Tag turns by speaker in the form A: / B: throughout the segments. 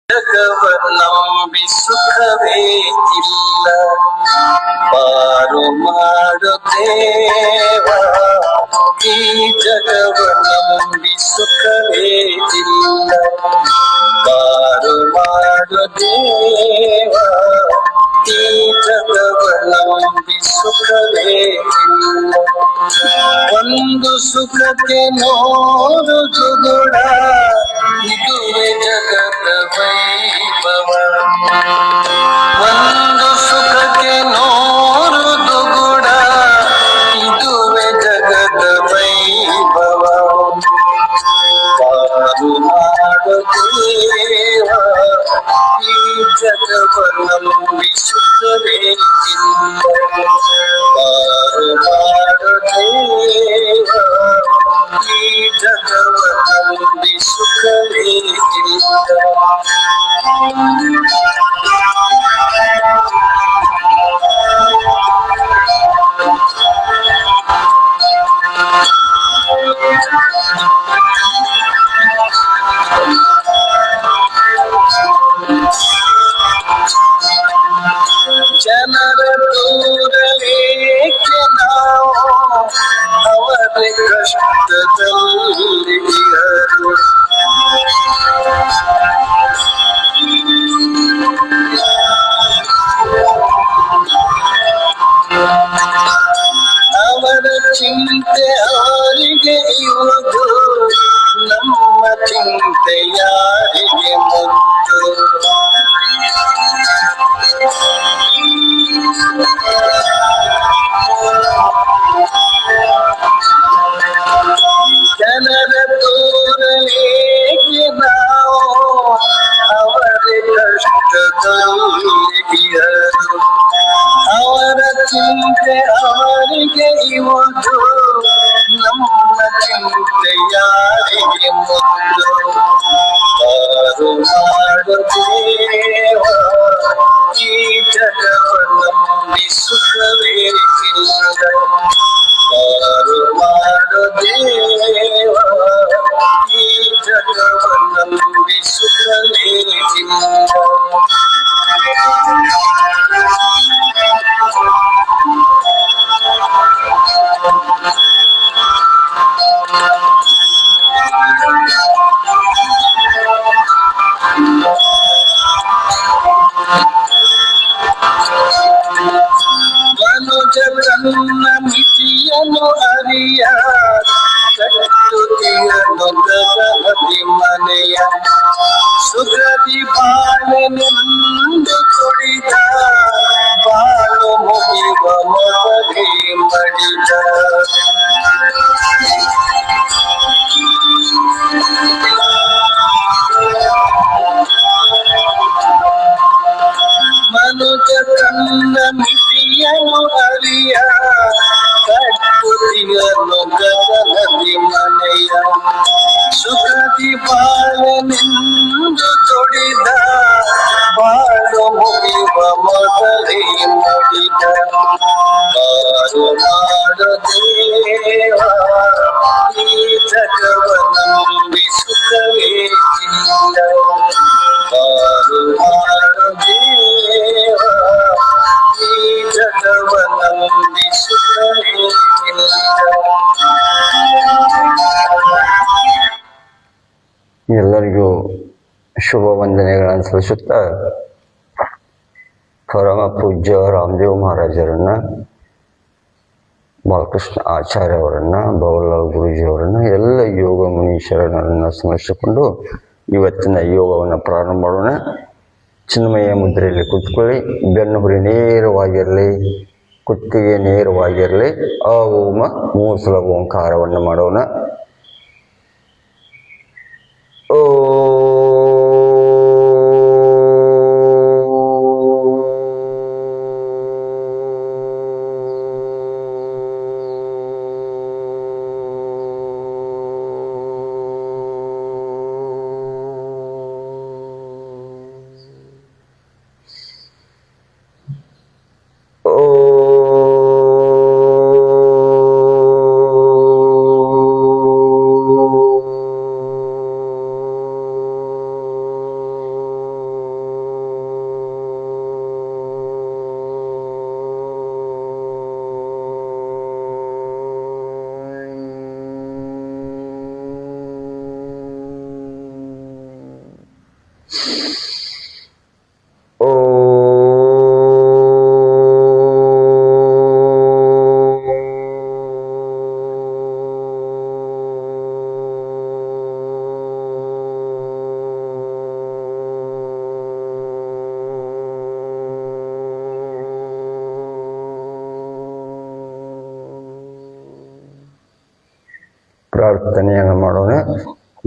A: ಜಗವನ್ನಂಬಿ ಸುಖವೇ ಇಲ್ಲ, ಪಾರು ಮಾಡು ದೇವ. ಈ ಜಗವನ್ನಂಬಿ ಸುಖವೇ ಇಲ್ಲ, ಪಾರು ಮಾಡು ದೇವ. ಈ ಜಗವನ್ನಂಬಿ ಸುಖವೇ ಇಲ್ಲ. ಒಂದು ಸುಖಕ್ಕೆ ನೋಡು ಜುಗುಡ, ಇದುವೇ ಜಗದ ವೈಭವ. ಒಂದು ಸುಖಕ್ಕೆ ನೋಡು ಗುಡ, ಇದುವೇ ಜಗದ ವೈಭವ. ಪಾರು ಮಾಡು ದೇವ, ಈ ಜಗವನ್ನಂಬಿ ಸುಖವೇ ಇಲ್ಲ, ಪಾರು ಮಾಡು ದೇವ. ಈ ಜಗವನ್ನಂಬಿ ಸುಖವೇ ಇಲ್ಲ. ಜನರ ದೂರವೇಕೆ ನಾವು, ಅವರ ಕಷ್ಟದಲ್ಲಿ ಇಹರು. ಅವರ ಚಿಂತೆ ಅವರಿಗೆ ಇರುವುದು, ನಮ್ಮ ಚಿಂತೆ ಯಾರಿಗೆ ಮುತ್ತು. ಜನರ ದೂರವೇಕೆ ನಾವು, ಅವರ ಕಷ್ಟದಲ್ಲಿ ಇಹರು. ಅವರ ಚಿಂತೆ ಅವರಿಗೆ ಇರುವುದು, ನಮ್ಮ ಚಿಂತೆ ಯಾರಿಗೆ ಮುತ್ತು. ಪಾರು ಮಾಡು ದೇವ, ಈ ಜಗವನ್ನಂಬಿ ಸುಖವೇ ಇಲ್ಲ, ಪಾರು ಮಾಡು ದೇವ. ಈ ಜಗವನ್ನಂಬಿ ಸುಖವೇ ಇಲ್ಲ. ಮನುಜ ತನ್ನ ಮಿತಿಯನ್ನು ಅರಿಯ, ಕಟ್ಟುತ್ತಿಯನು ಗಗನದಿ ಮನೆಯ. ಸುಖದಿ ಬಾಳೆನೆಂದು ಕುಡಿದ, ಬಾಳು ಮುಗಿವ ಮೊದಲೇ ಮಡಿದ. ಮನುಜ ತನ್ನ ಮಿತಿಯನ್ನು ಅರಿಯ, ಕಟ್ಟುತ್ತಿಯನು ಗಗನದಿ ಮನೆಯ. ಸುಖದಿ ಬಾಳೆನೆಂದು ತೊಡಿದ, ಬಾಳು ಮುಗಿವ ಮೊದಲೇ ಮಡಿದ. ಪಾರು ಮಾಡು ದೇವ, ಈ ಜಗವನ್ನಂಬಿ ಸುಖವೇ ಇಲ್ಲ, ಪಾರು ಮಾಡು ದೇವ. ಈ ಜಗವನ್ನಂಬಿ ಸುಖವೇ ಇಲ್ಲ.
B: ಎಲ್ಲರಿಗೂ ಶುಭ ವಂದನೆಗಳನ್ನು ಸಲ್ಲಿಸುತ್ತಾ, ಪರಮ ಪೂಜ್ಯ ರಾಮದೇವ್ ಮಹಾರಾಜರನ್ನ, ಬಾಲಕೃಷ್ಣ ಆಚಾರ್ಯವರನ್ನ, ಬವಲಾಲ್ ಗುರೂಜಿಯವರನ್ನ, ಎಲ್ಲ ಯೋಗ ಮುನೀಶ್ವರರನ್ನ ಸ್ಮರಿಸಿಕೊಂಡು ಇವತ್ತಿನ ಯೋಗವನ್ನು ಪ್ರಾರಂಭ ಮಾಡೋಣ. ಚಿನ್ಮಯ ಮುದ್ರೆಯಲ್ಲಿ ಕೂತ್ಕೊಳ್ಳಿ. ಬೆನ್ನು ಹುರಿ ನೇರವಾಗಿರಲಿ, ಕುತ್ತಿಗೆ ನೇರವಾಗಿರಲಿ. ಆ ಓಮ 3 ಸಲ ಓಂಕಾರವನ್ನು ಮಾಡೋಣ. ಓ ಓ ಪ್ರಾರ್ಥನೆಯನ್ನು ಮಾಡೋಣ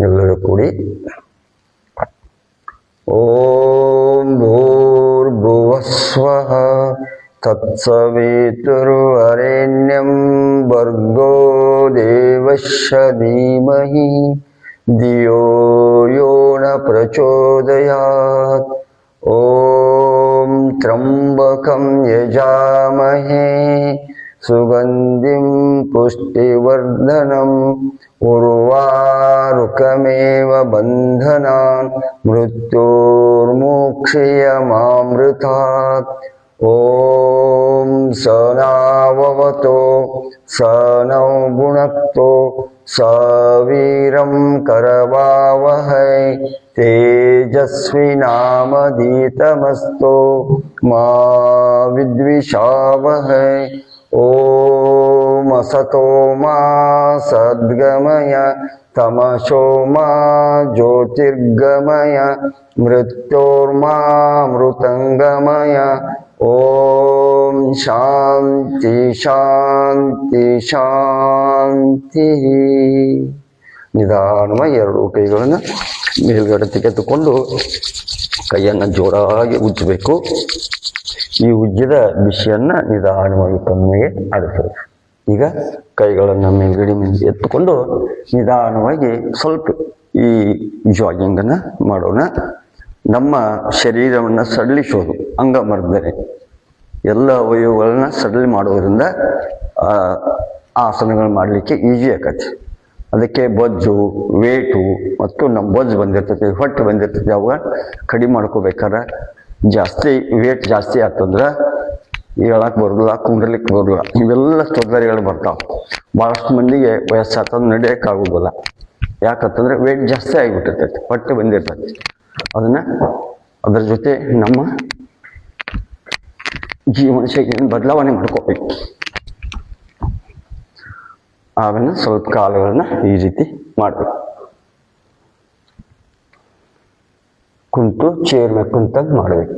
B: ಎಲ್ಲರೂ ಕೂಡಿ. ಓಂ ಭೂರ್ಭುವಸ್ವಃ ತತ್ಸವಿತುರ್ವರೆಣ್ಯಂ ಭರ್ಗೋ ದೇವಸ್ಯ ಧೀಮಹಿ ಧಿಯೋ ಯೋ ನ ಪ್ರಚೋದಯಾತ್. ಓಂ ತ್ರ್ಯಂಬಕಂ ಯಜಾಮಹೇ ಸುಗಂಧಿಂ ಪುಷ್ಟಿವರ್ಧನಂ ಉರ್ವಾರುಕಮೇವ ಬಂಧನಾನ್ ಮೃತ್ಯೋರ್ಮೋಕ್ಷಯಮಾಮೃತಾತ್. ಓಂ ಸನಾವವತೋ ಸನೌ ಭುನಕ್ತೋ ಸವೀರಂ ಕರವಾವಹೈ ತೇಜಸ್ವಿನಾಮಧೀತಮಸ್ತೋ ಮಾ ವಿದ್ವಿಷಾವಹೈ. ಓಂ ಅಸತೋ ಮಾ ಸದ್ಗಮಯ ತಮಸೋ ಮಾ ಜ್ಯೋತಿರ್ಗಮಯ ಮೃತ್ಯೋರ್ಮಾಮೃತಂಗಮಯ. ಓಂ ಶಾಂತಿ ಶಾಂತಿ ಶಾಂತಿ. ನಿಧಾನವಾಗಿ ಎರಡು ಕೈಗಳನ್ನು ಮೇಲ್ಗಡೆ ತೆಗೆದುಕೊಂಡು ಕೈಯನ್ನು ಜೋರಾಗಿ ಉಜ್ಜಬೇಕು. ಈ ಉಜ್ಜಿದ ಬಿಸಿಯನ್ನು ನಿಧಾನವಾಗಿ ಕಣ್ಣಿಗೆ ಆಡಿಸಬೇಕು. ಈಗ ಕೈಗಳನ್ನು ಮೇಲ್ಗಡೆ ಮೇಲೆ ಎತ್ತುಕೊಂಡು ನಿಧಾನವಾಗಿ ಸ್ವಲ್ಪ ಈ ಜಾಗಿಂಗನ್ನು ಮಾಡೋಣ. ನಮ್ಮ ಶರೀರವನ್ನು ಸಡಿಲಿಸೋದು ಅಂಗಮರ್ದನೆ, ಎಲ್ಲ ಅವಯವಗಳನ್ನ ಸಡಿಲ ಮಾಡೋದ್ರಿಂದ ಆಸನಗಳು ಮಾಡಲಿಕ್ಕೆ ಈಸಿ ಆಕತಿ. ಅದಕ್ಕೆ ಬೊಜ್ಜು, ವೇಟು ಮತ್ತು ನಮ್ಮ ಬೊಜ್ಜು ಬಂದಿರ್ತೈತಿ, ಹೊಟ್ಟೆ ಬಂದಿರ್ತೈತಿ, ಅವಾಗ ಕಡಿಮೆ ಮಾಡ್ಕೋಬೇಕಾದ್ರೆ ಜಾಸ್ತಿ ವೇಟ್ ಜಾಸ್ತಿ ಆಗ್ತಂದ್ರೆ ಹೇಳಕ್ಕೆ ಬರೋಲ್ಲ, ಕುಂಡ್ರಲಿಕ್ಕೆ ಬರೋಲ್ಲ, ಇವೆಲ್ಲ ತೊಂದರೆಗಳು ಬರ್ತಾವೆ. ಭಾಳಷ್ಟು ಮಂದಿಗೆ ವಯಸ್ಸಾಗ್ತದೆ, ನಡೆಯೋಕ್ಕಾಗೋದಿಲ್ಲ. ಯಾಕಂತಂದ್ರೆ ವೇಟ್ ಜಾಸ್ತಿ ಆಗಿಬಿಟ್ಟಿರ್ತೈತಿ, ಹೊಟ್ಟೆ ಬಂದಿರ್ತೈತಿ. ಅದ್ರ ಜೊತೆ ನಮ್ಮ ಜೀವನ ಶೈಲಿಯನ್ನು ಬದಲಾವಣೆ ಮಾಡ್ಕೋಬೇಕು. ಆಮೇಲೆ ಸ್ವಲ್ಪ ಕಾಲುಗಳನ್ನ ಈ ರೀತಿ ಮಾಡಬೇಕು. ಕುಂತು ಚೇರ್ ಮೇಲೆ ಕುಂತಂಗೆ ಮಾಡಬೇಕು.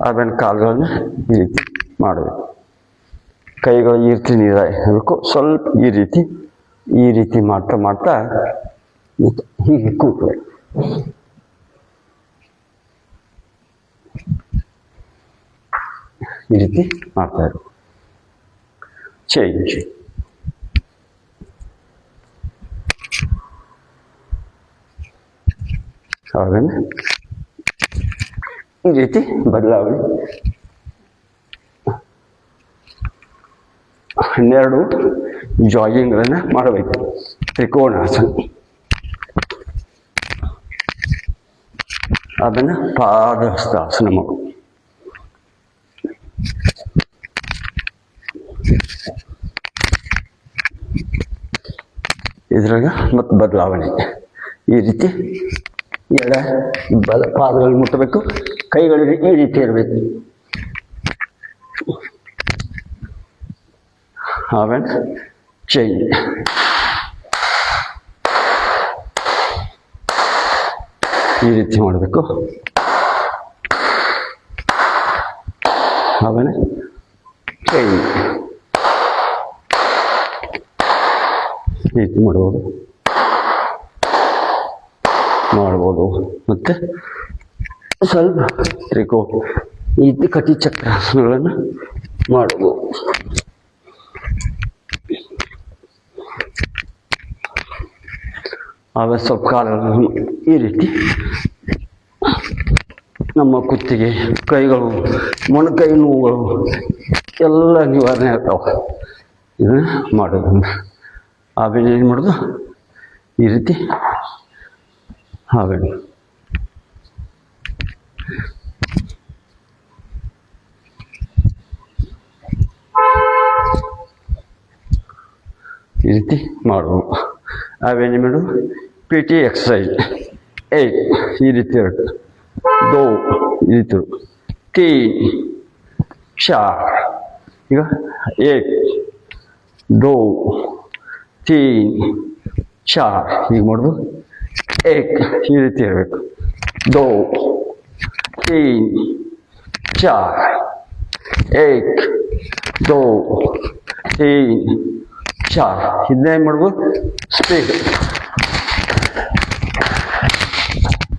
B: ಆಮೇಲೆ ಕಾಲುಗಳನ್ನ ಈ ರೀತಿ ಮಾಡಬೇಕು. ಕೈಗಳು ಈ ರೀತಿ ನೀರಾಗಬೇಕು. ಸ್ವಲ್ಪ ಈ ರೀತಿ ಮಾಡ್ತಾ ಮಾಡ್ತಾ ಹೀಗೆ ಕೂತ್ಬೇಕು. ಈ ರೀತಿ ಮಾಡ್ತಾ ಇರು. ಚೇಂಜ್. ಆಮೇಲೆ ಈ ರೀತಿ ಬದಲಾವಣೆ 12 ಜಾಗಿಂಗ್ಗಳನ್ನು ಮಾಡಬೇಕು. ತ್ರಿಕೋಣಾಸನ. ಅದನ್ನು ಪಾದಹಸ್ತಾಸನ ಮಾಡು. ಇದ್ರಾಗ ಮತ್ತು ಬದಲಾವಣೆ ಈ ರೀತಿ ಎಡ ಬಲ ಪಾದಗಳು ಮುಟ್ಟಬೇಕು. ಕೈಗಳಿಗೆ ಈ ರೀತಿ ಇರಬೇಕು. ಆಮೇಲೆ ಚೈನ್. ಈ ರೀತಿ ಮಾಡಬೇಕು. ಆಮೇಲೆ ಚೈನ್ ಈ ರೀತಿ ಮಾಡ್ಬೋದು. ಮತ್ತೆ ಸ್ವಲ್ಪ ಈ ರೀತಿ ಕಟಿ ಚಕ್ರಾಸನಗಳನ್ನು ಮಾಡ್ಬೋದು. ಆಮೇಲೆ ಸ್ವಲ್ಪ ಕಾಲಗಳನ್ನು ಈ ರೀತಿ ನಮ್ಮ ಕುತ್ತಿಗೆ, ಕೈಗಳು, ಮೊಣಕೈ ನೋವುಗಳು ಎಲ್ಲ ನಿವಾರಣೆ ಆಗ್ತಾವೆ. ಇದನ್ನ ಮಾಡೋದು. ಆಮೇಲೆ ಏನು ಮಾಡೋದು, ಈ ರೀತಿ ಆಮೇಲೆ ಈ ರೀತಿ ಮಾಡೋದು. ಆಮೇಲೆ ಮಾಡೋದು PT ಎಕ್ಸಸೈಜ್. ಏಕ್ ಈ ರೀತಿ ಇರುತ್ತೆ, ದೋ ಈ ರೀತಿ ಇರುತ್ತೆ, ತೀನ್ ಚಾರ್. ಈಗ ಏಕ್ ದೋ ತೀನ್ ಚಾರ್ ಹೀಗೆ ಮಾಡೋದು. ಏಕ್ ಈ ರೀತಿ ಇರಬೇಕು, ದೋ ತೀನ್ ಚಾರ್, ಏಕ್ ದೋ ತೀನ್ ಚಾರ್. ಇದನ್ನೇ ಮಾಡ್ಬೋದು ಸ್ಪೀಡ್.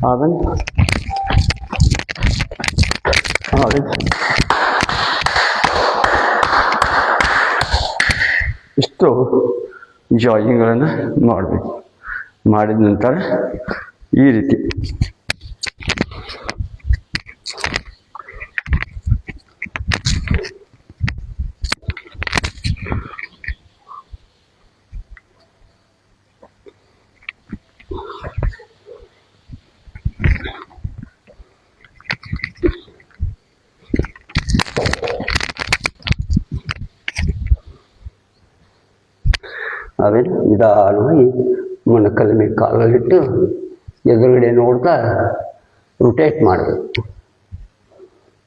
B: ಆಮೇಲೆ ಇಷ್ಟು ಜಾಗಿಂಗ್ಗಳನ್ನು ಮಾಡಬೇಕು. ಮಾಡಿದ ನಂತರ ಈ ರೀತಿ ಆಮೇಲೆ ನಿಧಾನವಾಗಿ ಮೊಣಕಲ್ ಮೇಲೆ ಕಾಲಲ್ಲಿಟ್ಟು ಎದುರುಗಡೆ ನೋಡ್ತಾ ರೊಟೇಟ್ ಮಾಡಬೇಕು,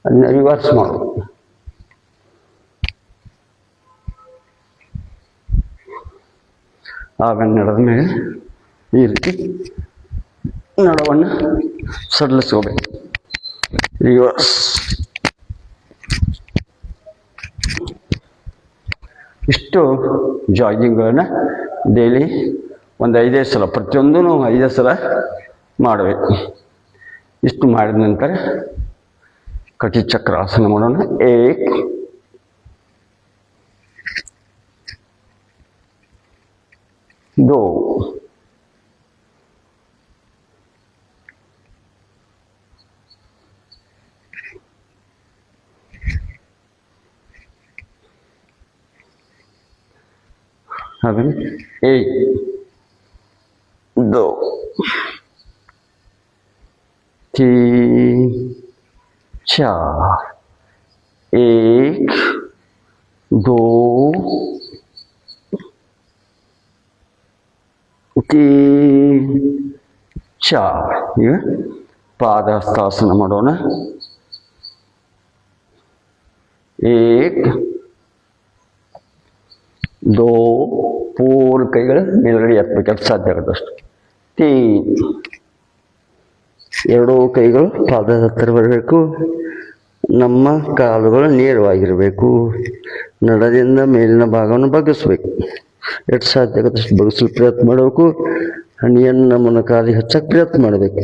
B: ಅದನ್ನ ರಿವರ್ಸ್ ಮಾಡಬೇಕು. ಆಮೇಲೆ ನಡೆದ ಮೇಲೆ ಈ ರೀತಿ ನಡವನ್ನು ಸಡಿಲಿಸ್ಕೋಬೇಕು, ರಿವರ್ಸ್. ಇಷ್ಟು ಜಾಗಿಂಗ್ಗಳನ್ನ ಡೈಲಿ ಒಂದು 5 ಸಲ, ಪ್ರತಿಯೊಂದೂ 5 ಸಲ ಮಾಡಬೇಕು. ಇಷ್ಟು ಮಾಡಿದ ನಂತರ ಕಟಿ ಚಕ್ರಾಸನ ಮಾಡೋಣ. ಏಕ್ ದೋ आगे एक दो तीन चार, एक दो तीन चार. ಈಗ ಪಾದಹಸ್ತಾಸನ ಮಾಡೋಣ. एक दो ಪೂರ್ಣ ಕೈಗಳು ಮೇಲ್ಗಡೆ ಎತ್ತಬೇಕು, ಎಷ್ಟು ಸಾಧ್ಯ ಆಗುತ್ತಷ್ಟು. ತೀನ್ ಎರಡೂ ಕೈಗಳು ಪಾದದ ಹತ್ತಿರ ಬರಬೇಕು. ನಮ್ಮ ಕಾಲುಗಳು ನೇರವಾಗಿರಬೇಕು. ನಡದಿಂದ ಮೇಲಿನ ಭಾಗವನ್ನು ಬಗ್ಗಿಸ್ಬೇಕು, ಎಷ್ಟು ಸಾಧ್ಯ ಆಗುತ್ತಷ್ಟು ಬಗ್ಗಿಸಲು ಪ್ರಯತ್ನ ಮಾಡಬೇಕು. ಹಣಿಯನ್ನು ನಮ್ಮನ್ನ ಕಾಲಿಗೆ ಹಚ್ಚಕ್ಕೆ ಪ್ರಯತ್ನ ಮಾಡಬೇಕು.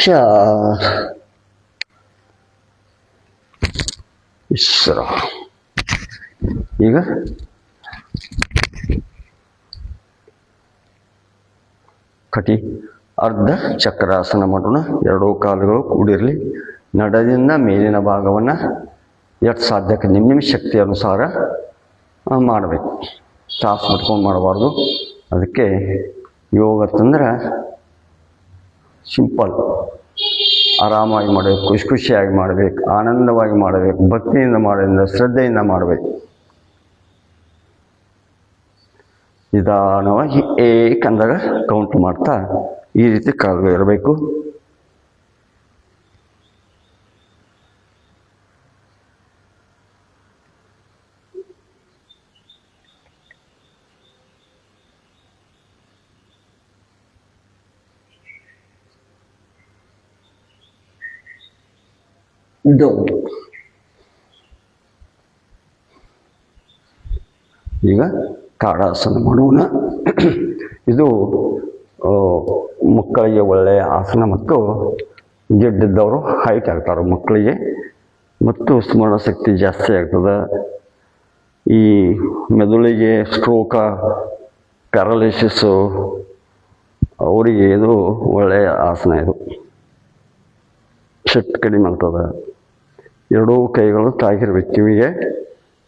B: चार ವಿಶ್ರಾಮ. ಈಗ ಕಟಿ ಅರ್ಧ ಚಕ್ರಾಸನ ಮಾಡೋಣ. ಎರಡೂ ಕಾಲುಗಳು ಕೂಡಿರಲಿ. ನಡದಿಂದ ಮೇಲಿನ ಭಾಗವನ್ನು ಎಷ್ಟು ಸಾಧ್ಯಕ್ಕೆ ನಿಮ್ಮ ಶಕ್ತಿ ಅನುಸಾರ ಮಾಡಬೇಕು. ತಾಸು ಬಿಟ್ಕೊಂಡು ಮಾಡಬಾರ್ದು. ಅದಕ್ಕೆ ಯೋಗ ತಂದ್ರೆ ಸಿಂಪಲ್, ಆರಾಮಾಗಿ ಮಾಡಬೇಕು, ಖುಷಿ ಖುಷಿಯಾಗಿ ಮಾಡಬೇಕು, ಆನಂದವಾಗಿ ಮಾಡಬೇಕು, ಭಕ್ತಿಯಿಂದ ಮಾಡೋದ್ರಿಂದ, ಶ್ರದ್ಧೆಯಿಂದ ಮಾಡಬೇಕು. ನಿಧಾನವಾಗಿ ಏಕಂದಾಗ ಕೌಂಟ್ ಮಾಡ್ತಾ ಈ ರೀತಿ ಕಾಲು ಇರಬೇಕು. ಈಗ ತಾಡಾಸನ ಮಾಡೋಣ. ಇದು ಮಕ್ಕಳಿಗೆ ಒಳ್ಳೆಯ ಆಸನ ಮತ್ತು ಗೆಡ್ಡಿದ್ದವರು ಹೈಟ್ ಆಗ್ತಾರೆ ಮಕ್ಕಳಿಗೆ, ಮತ್ತು ಸ್ಮರಣ ಶಕ್ತಿ ಜಾಸ್ತಿ ಆಗ್ತದೆ. ಈ ಮೆದುಳಿಗೆ ಸ್ಟ್ರೋಕ, ಪ್ಯಾರಾಲಿಸಿಸ್ಸು ಅವರಿಗೆ ಇದು ಒಳ್ಳೆಯ ಆಸನ. ಇದು ಸಿಟ್ಟು ಕಡಿಮೆ ಆಗ್ತದೆ. ಎರಡೂ ಕೈಗಳು ತಾಗಿರ್ಬೇಕು, ಕಿವಿಗೆ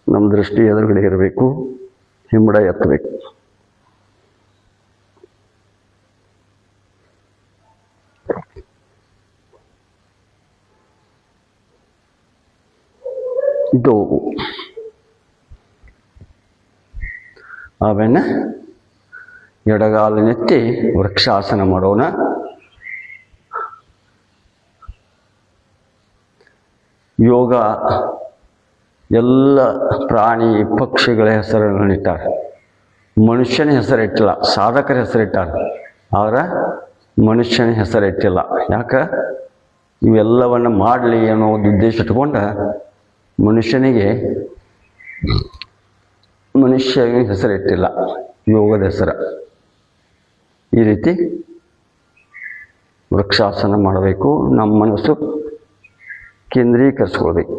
B: ನಮ್ಮ ದೃಷ್ಟಿ ಎದುರುಗಡೆ ಇರಬೇಕು, ಹಿಮ್ಮಡ ಎತ್ತಬೇಕು. ದೋ. ಆಮೇಲೆ ಎಡಗಾಲನೆತ್ತಿ ವೃಕ್ಷಾಸನ ಮಾಡೋಣ. ಯೋಗ ಎಲ್ಲ ಪ್ರಾಣಿ ಪಕ್ಷಿಗಳ ಹೆಸರನ್ನು ಇಟ್ಟಾರೆ. ಮನುಷ್ಯನ ಹೆಸರಿಟ್ಟಿಲ್ಲ, ಸಾಧಕರ ಹೆಸರಿಟ್ಟಾರೆ. ಆದ್ರೆ ಮನುಷ್ಯನ ಹೆಸರಿಟ್ಟಿಲ್ಲ. ಯಾಕೆ? ಇವೆಲ್ಲವನ್ನು ಮಾಡಲಿ ಅನ್ನೋ ಒಂದು ಉದ್ದೇಶ ಇಟ್ಕೊಂಡ ಮನುಷ್ಯನಿಗೆ ಹೆಸರಿಟ್ಟಿಲ್ಲ, ಯೋಗದ ಹೆಸರು. ಈ ರೀತಿ ವೃಕ್ಷಾಸನ ಮಾಡಬೇಕು. ನಮ್ಮ ಮನಸ್ಸು ಕೇಂದ್ರೀಕರಿಸ್ಕೊಳ್ಬೇಕು.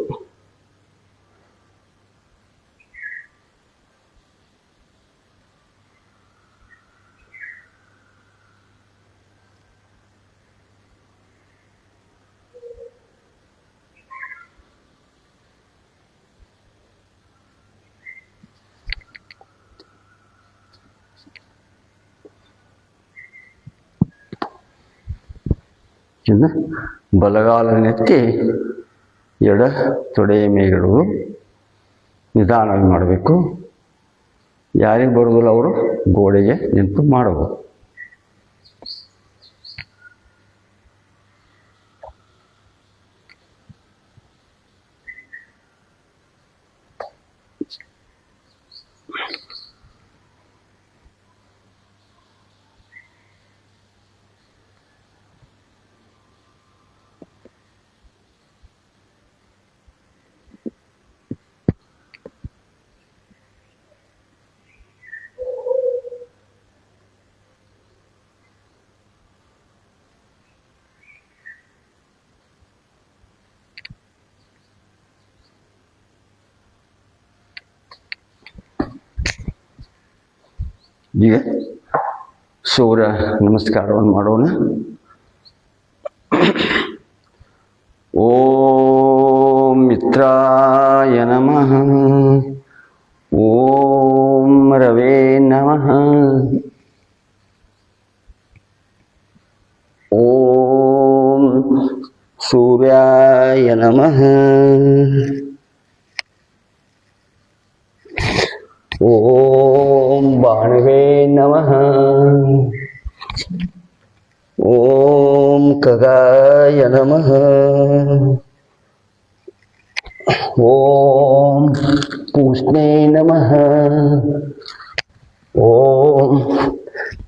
B: ಇನ್ನು ಬಲಗಾಲನೆತ್ತಿ ಎಡ ತೊಡೆಯ ಮೇಲಿಡುವುದು. ನಿಧಾನವಾಗಿ ಮಾಡಬೇಕು. ಯಾರಿಗೆ ಬರೋದಿಲ್ಲ ಅವರು ಗೋಡೆಗೆ ನಿಂತು ಮಾಡಬಹುದು. ಈಗ ಸೂರ್ಯ ನಮಸ್ಕಾರವನ್ನು ಮಾಡೋಣ. ಓಂ ಮಿತ್ರಾಯ ನಮಃ. ಓಂ ರವೇ ನಮಃ. ಓಂ ಸೂರ್ಯಾಯ ನಮಃ. ಓಂ ಬಾಣವೇ ನಮಃ. ಓಂ ಖಗಾಯ ನಮಃ. ಓಂ ಪೂಷ್ಣೇ ನಮಃ. ಓಂ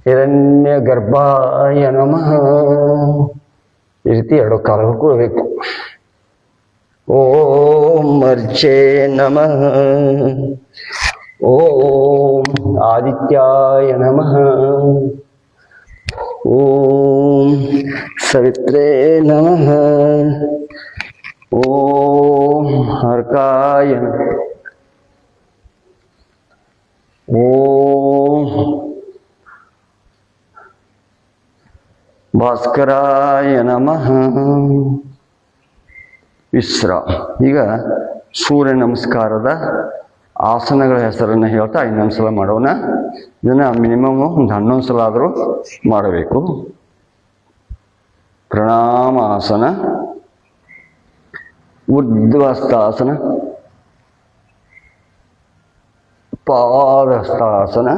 B: ಹಿರಣ್ಯಗರ್ಭಾಯ ನಮಃ. ಈ ರೀತಿ ಎರಡು ಕಾಲಗಳು ಕೊಡಬೇಕು. ಓಂ ಅರ್ಚೇ ನಮಃ. ಓಂ ಆದಿತ್ಯಾಯ ನಮಃ. ಓಂ ಸವಿತ್ರೇ ನಮಃ. ಓಂ ಹರ್ಕಾಯ ನಮಃ. ಓಂ ಭಾಸ್ಕರಾಯ ನಮಃ. ವಿಶ್ರಾಮ. ಈಗ ಸೂರ್ಯ ನಮಸ್ಕಾರದ ಆಸನಗಳ ಹೆಸರನ್ನು ಹೇಳ್ತಾ ಇನ್ನೊಂದು ಸಲ ಮಾಡೋಣ. ಇದನ್ನು ಮಿನಿಮಮ್ ಒಂದು 11 ಸಲ ಆದರೂ ಮಾಡಬೇಕು. ಪ್ರಣಾಮಾಸನ, ಉದ್ವಸ್ತಾಸನ, ಪಾದಹಸ್ತಾಸನ,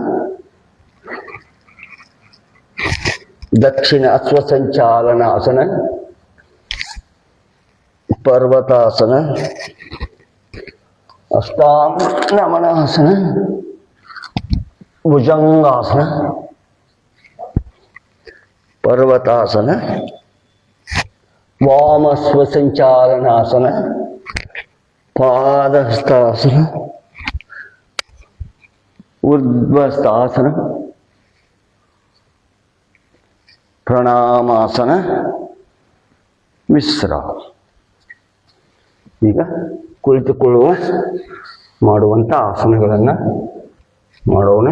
B: ದಕ್ಷಿಣ ಅಶ್ವಸಂಚಾಲನಾಸನ, ಪರ್ವತಾಸನ, ಅಷ್ಟಾಂಗನಮನಾಸನ, ಭುಜಂಗಾಸನ, ಪರ್ವತಾಸನ, ವಾಮಸ್ವಸಂಚಾಲನಾಸನ, ಪಾದಹಸ್ತಾಸನ, ಊರ್ಧ್ವಸ್ಥಾಸನ, ಪ್ರಣಾಮಾಸನ, ವಿಶ್ರಾಮ. ಈಗ ಕುಳಿತುಕೊಳ್ಳುವ ಮಾಡುವಂಥ ಆಸನಗಳನ್ನು ಮಾಡೋಣ.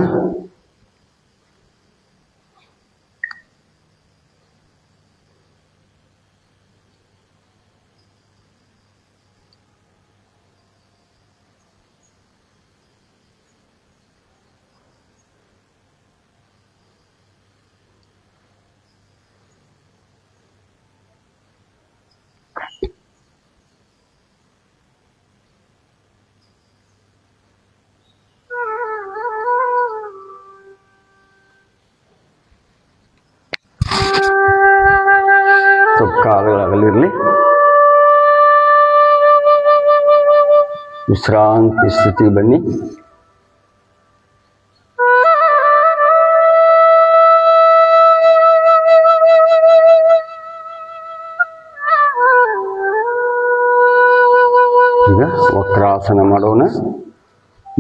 B: ಕಾಲುಗಳಾಗಲಿರಲಿ. ವಿಶ್ರಾಂತಿ ಸ್ಥಿತಿಗೆ ಬನ್ನಿ. ಈಗ ವಕ್ರಾಸನ ಮಾಡೋಣ.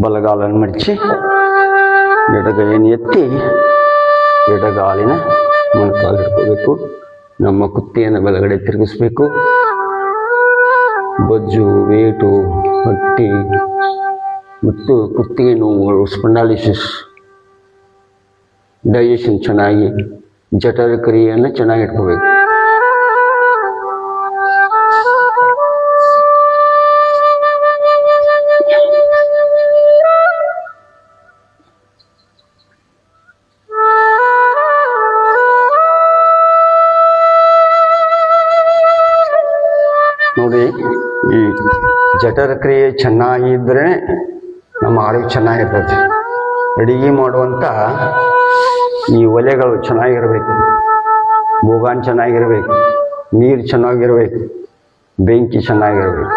B: ಬಲಗಾಲನ್ನು ಮಡಚಿ ಎಡಗೈಯನ್ನು ಎತ್ತಿ ಎಡಗಾಲಿನ ಮೊಣಕಾಲು ಹಿಡ್ಕೋಬೇಕು. ನಮ್ಮ ಕುತ್ತಿಗೆಯನ್ನು ಬಲಗಡೆ ತಿರುಗಿಸ್ಬೇಕು. ಬೊಜ್ಜು, ವೇಟು, ಹೊಟ್ಟೆ ಮತ್ತು ಕುತ್ತಿಗೆ ನೋವುಗಳು, ಸ್ಪಂಡಾಲಿಸಿಸ್, ಡೈಜೆಷನ್ ಚೆನ್ನಾಗಿ, ಜಠರ ಕ್ರಿಯೆಯನ್ನು ಚೆನ್ನಾಗಿ ಇಟ್ಕೋಬೇಕು. ನೋಡಿ, ಈ ಜಠರ ಕ್ರಿಯೆ ಚೆನ್ನಾಗಿದ್ದರೆ ನಮ್ಮ ಆರೋಗ್ಯ ಚೆನ್ನಾಗಿರ್ತದೆ. ಅಡಿಗೆ ಮಾಡುವಂಥ ಈ ಒಲೆಗಳು ಚೆನ್ನಾಗಿರ್ಬೇಕು, ಬೋಗಾನ್ ಚೆನ್ನಾಗಿರ್ಬೇಕು, ನೀರು ಚೆನ್ನಾಗಿರ್ಬೇಕು, ಬೆಂಕಿ ಚೆನ್ನಾಗಿರ್ಬೇಕು.